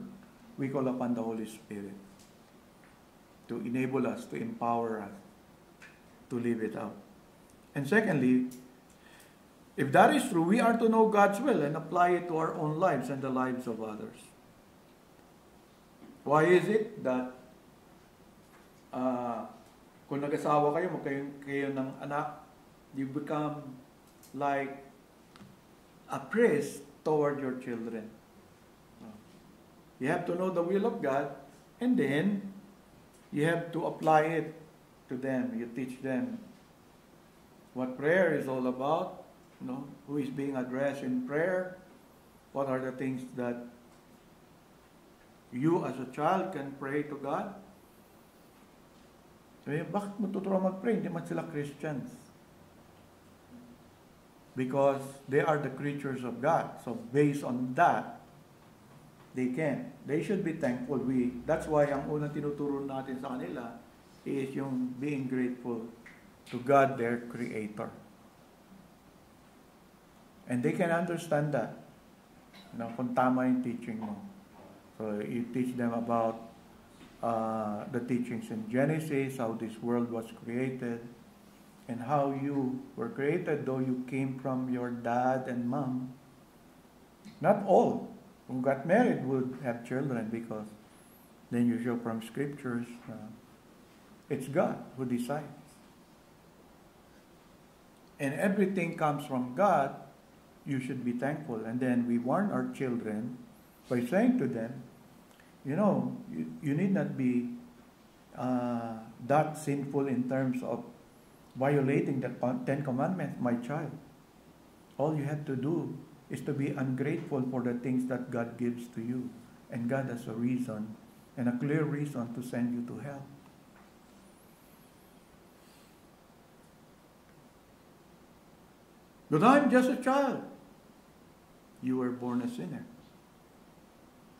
we call upon the Holy Spirit to enable us, to empower us, to live it out. And secondly, if that is true, we are to know God's will and apply it to our own lives and the lives of others. Why is it that kung nag-asawa kayo, kayo ng anak, you become like a priest toward your children. You have to know the will of God, and then you have to apply it to them. You teach them what prayer is all about, who is being addressed in prayer, what are the things that you as a child can pray to God. So, bakit mo tuturuan mag-pray? Hindi man sila Christians. Because they are the creatures of God. So, based on that, they can. They should be thankful. That's why ang unang tinuturo natin sa kanila is yung being grateful to God, their Creator. And they can understand that. Kung tama yung teaching mo. So, you teach them about the teachings in Genesis, how this world was created, and how you were created, though you came from your dad and mom. Not all who got married would have children, because then you show from scriptures, it's God who decides. And everything comes from God, you should be thankful. And then we warn our children by saying to them, you need not be that sinful in terms of violating the 10 Commandments, my child. All you have to do is to be ungrateful for the things that God gives to you. And God has a reason, and a clear reason, to send you to hell. But I'm just a child. You were born a sinner.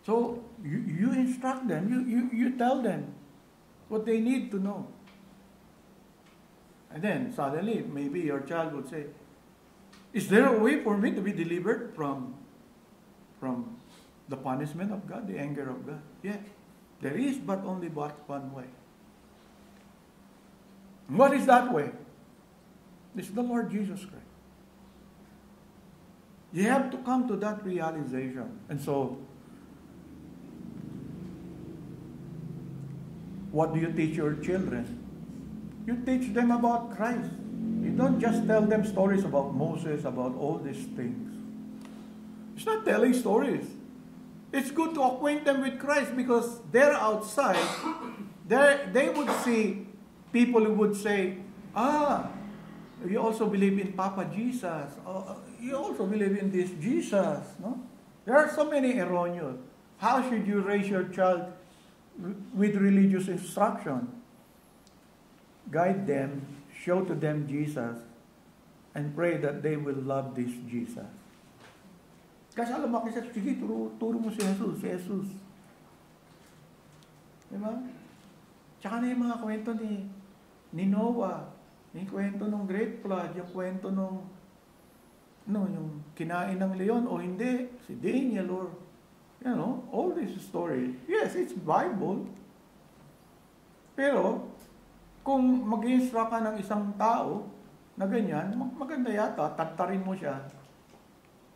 So, you instruct them, you tell them what they need to know. And then, suddenly, maybe your child would say, is there a way for me to be delivered from the punishment of God, the anger of God? Yes, there is, but only one way. What is that way? It's the Lord Jesus Christ. You have to come to that realization. And so, what do you teach your children? You teach them about Christ. You don't just tell them stories about Moses, about all these things. It's not telling stories. It's good to acquaint them with Christ, because they're outside. They would see people who would say, you also believe in Papa Jesus. You also believe in this Jesus. No? There are so many erroneous. How should you raise your child with religious instruction? Guide them, show to them Jesus, and pray that they will love this Jesus. Kasi alam mo, kasi sige, turo mo si Jesus. Diba? Tsaka na yung mga kwento ni Noah, yung kwento ng Great Flood, yung kwento yung kinain ng leon o hindi, si Daniel, or all these stories. Yes, it's Bible. Pero, kung mag-instruct ka ng isang tao na ganyan, maganda yata, tatarin mo siya,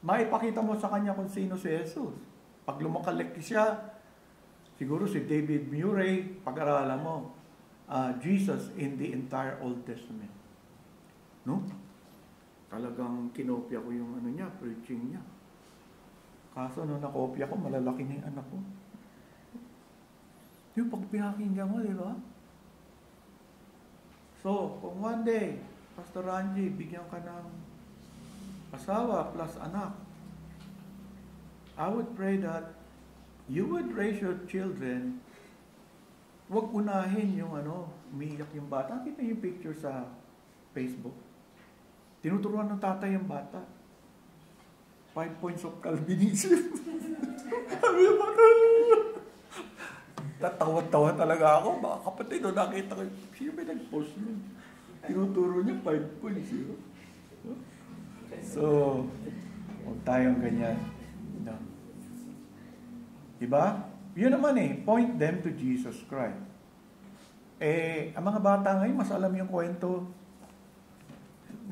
maipakita mo sa kanya kung sino si Jesus. Pag lumakalik siya, siguro si David Murray, pag-aralan mo. Jesus in the entire Old Testament. No? Talagang kinopya ko yung niya, preaching niya. Kaso nung nakopya ko, malalaki na yung anak ko. Yung pag pinakinggan mo, di ba? So, kung one day, Pastor Ranji, bigyan ka ng asawa plus anak, I would pray that you would raise your children, wag unahin yung umiiyak yung bata. Kita yung picture sa Facebook. Tinuturuan ng tatay yung bata. 5 points of Calvinism. Tatawa-tawa talaga ako. Baka kapatid, nakita ko, sino ba nag-post nun? Tinuturo niya 5 points. So, huwag tayong ganyan. No. Diba? Yun naman point them to Jesus Christ. Ang mga bata ngayon, mas alam yung kwento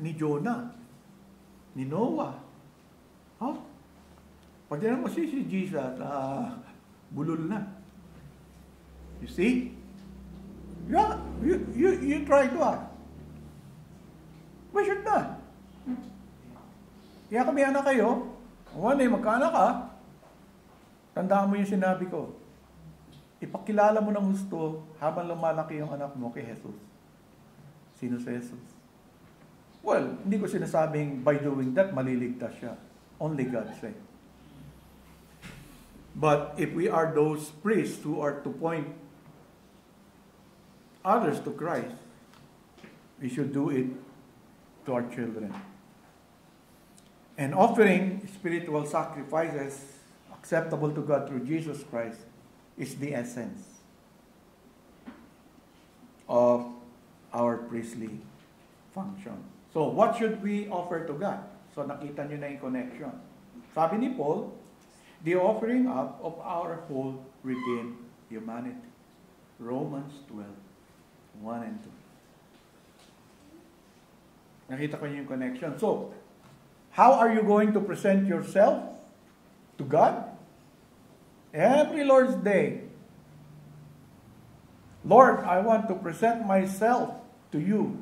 ni Jonah, ni Noah. Pag yan mo si Jesus, bulol na. You see? Yeah, you try to We should not. Kaya kami anak kayo, one day magkaanak ka, tandaan mo yung sinabi ko. Ipakilala mo ng gusto habang lumalaki yung anak mo kay Jesus. Sino si Jesus? Well, hindi ko sinasabing by doing that, maliligtas siya. Only God said. But if we are those priests who are to point others to Christ, we should do it to our children. And offering spiritual sacrifices acceptable to God through Jesus Christ is the essence of our priestly function. So, what should we offer to God? So, nakita nyo na yung connection. Sabi ni Paul, the offering up of our whole redeemed humanity. Romans 12, 1 and 2. Nakita ko yung connection. So, how are you going to present yourself to God? Every Lord's Day, Lord, I want to present myself to you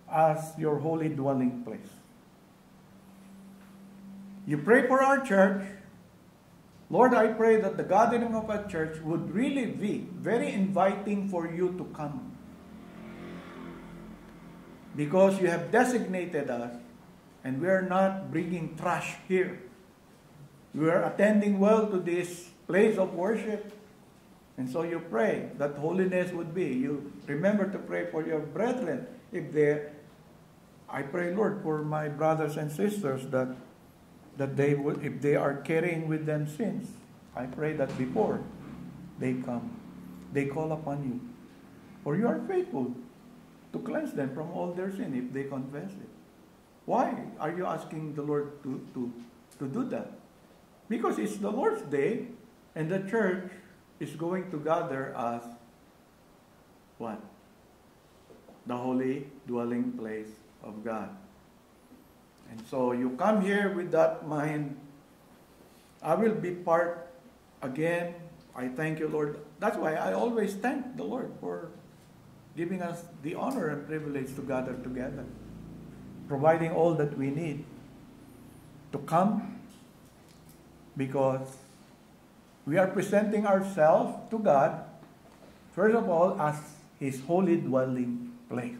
as your holy dwelling place. You pray for our church. Lord, I pray that the gathering of our church would really be very inviting for you to come. Because you have designated us, and we are not bringing trash here. We are attending well to this place of worship. And so you pray that holiness would be. You remember to pray for your brethren. I pray, Lord, for my brothers and sisters that they would, if they are carrying with them sins, I pray that before they come, they call upon you. For you are faithful to cleanse them from all their sin if they confess it. Why are you asking the Lord to do that? Because it's the Lord's Day, and the church is going to gather as what? The holy dwelling place of God. And so you come here with that mind. I will be part again. I thank you, Lord. That's why I always thank the Lord for giving us the honor and privilege to gather together, providing all that we need to come, because we are presenting ourselves to God, first of all, as His holy dwelling place.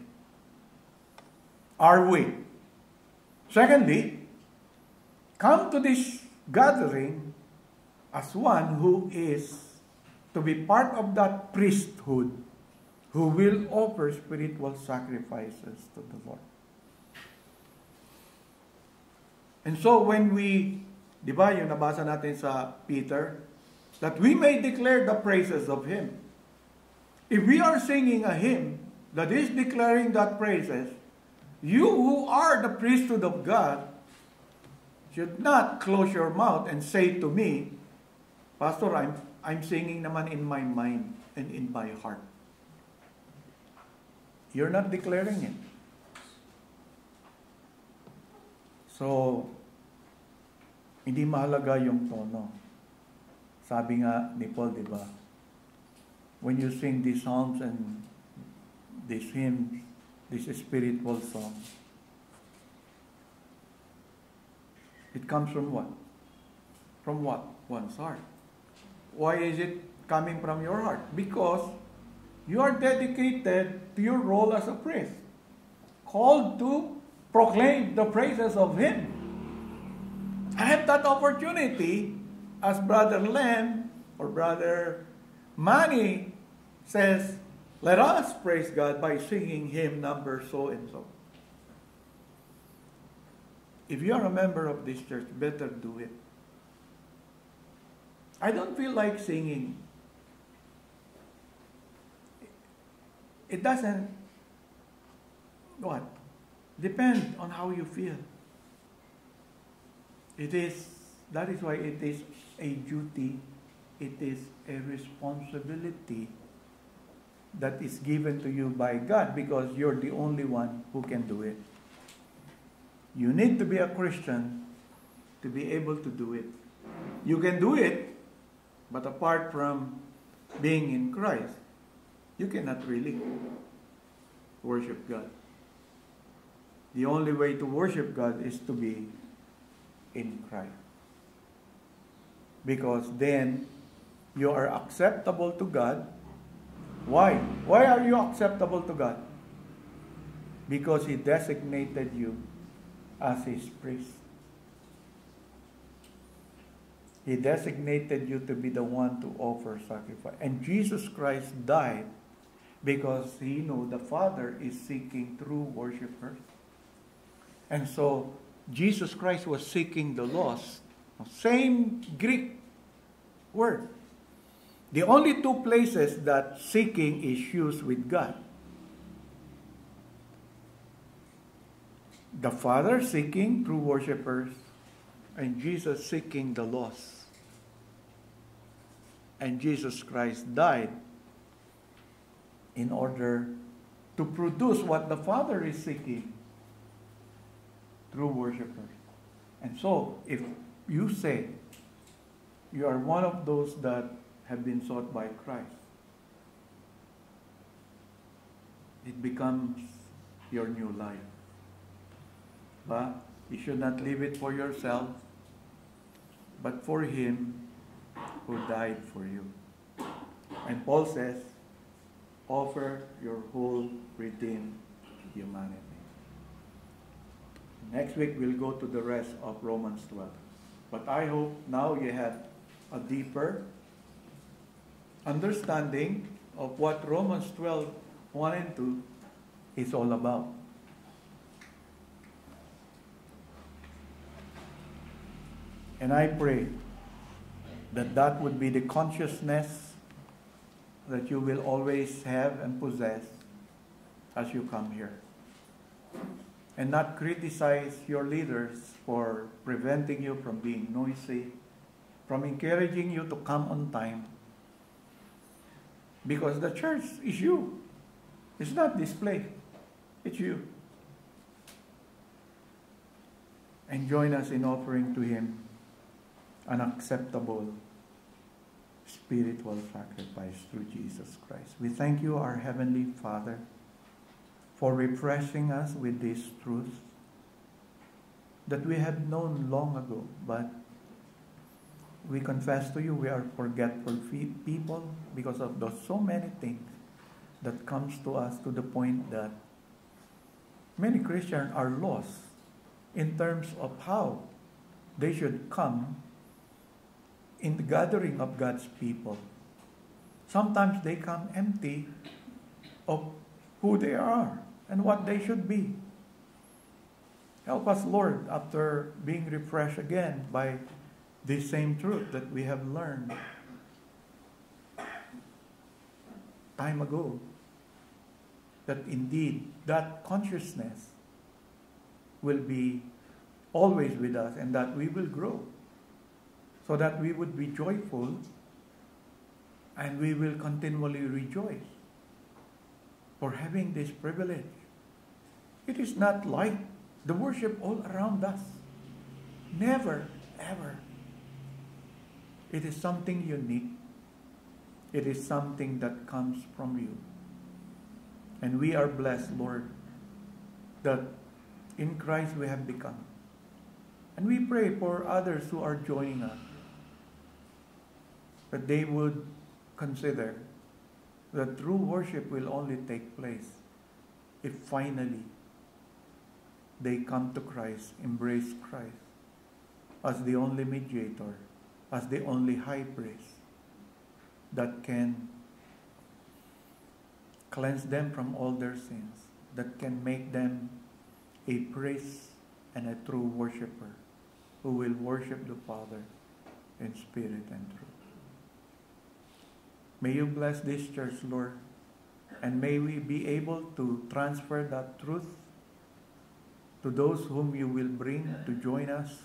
Are we? Secondly, come to this gathering as one who is to be part of that priesthood who will offer spiritual sacrifices to the Lord. And so when we, di ba yung nabasa natin sa Peter, that we may declare the praises of Him. If we are singing a hymn that is declaring that praises, you who are the priesthood of God should not close your mouth and say to me, Pastor, I'm singing naman in my mind and in my heart. You're not declaring it. So, hindi mahalaga yung tono. Sabi nga ni Paul, di ba? When you sing these psalms and these hymns, these spiritual songs. It comes from what? From what? One's heart. Why is it coming from your heart? Because you are dedicated to your role as a priest, called to proclaim the praises of Him. I have that opportunity, as Brother Len or Brother Manny says, let us praise God by singing hymn number so and so. If you are a member of this church, better do it. I don't feel like singing. It doesn't, what? Depend on how you feel. That is why it is a duty, it is a responsibility that is given to you by God, because you're the only one who can do it. You need to be a Christian to be able to do it. You can do it, but apart from being in Christ, you cannot really worship God. The only way to worship God is to be in Christ. Because then you are acceptable to God. Why? Why are you acceptable to God? Because He designated you as His priest. He designated you to be the one to offer sacrifice. And Jesus Christ died because He knew the Father is seeking true worshipers. And so Jesus Christ was seeking the lost. Same Greek word. The only two places that seeking is used with God. The Father seeking true worshipers, and Jesus seeking the lost. And Jesus Christ died in order to produce what the Father is seeking, true worshipers. And so, if you say you are one of those that have been sought by Christ, it becomes your new life. But you should not live it for yourself, but for Him who died for you. And Paul says, offer your whole redeemed humanity. Next week we'll go to the rest of Romans 12. But I hope now you have a deeper understanding of what Romans 12, 1 and 2 is all about. And I pray that that would be the consciousness that you will always have and possess as you come here. And not criticize your leaders for preventing you from being noisy, from encouraging you to come on time. Because the church is you. It's not this place. It's you. And join us in offering to Him an acceptable spiritual sacrifice through Jesus Christ. We thank you, our Heavenly Father, for refreshing us with these truths that we have known long ago, but we confess to you we are forgetful people because of the so many things that comes to us, to the point that many Christians are lost in terms of how they should come in the gathering of God's people. Sometimes they come empty of who they are and what they should be. Help us, Lord, after being refreshed again by this same truth that we have learned time ago, that indeed that consciousness will be always with us, and that we will grow, so that we would be joyful and we will continually rejoice for having this privilege. It is not like the worship all around us. Never, ever. It is something unique. It is something that comes from you. And we are blessed, Lord, that in Christ we have become. And we pray for others who are joining us, that they would consider that true worship will only take place if finally they come to Christ, embrace Christ as the only mediator, as the only high priest that can cleanse them from all their sins, that can make them a priest and a true worshiper who will worship the Father in spirit and truth. May you bless this church, Lord, and may we be able to transfer that truth to those whom you will bring to join us,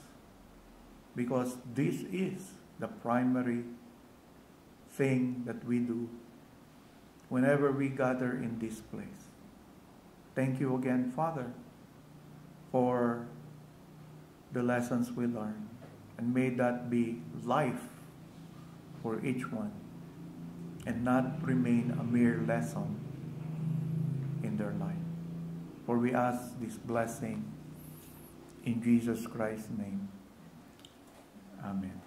because this is the primary thing that we do whenever we gather in this place. Thank you again, Father, for the lessons we learn, and may that be life for each one and not remain a mere lesson in their life. For we ask this blessing in Jesus Christ's name. Amen.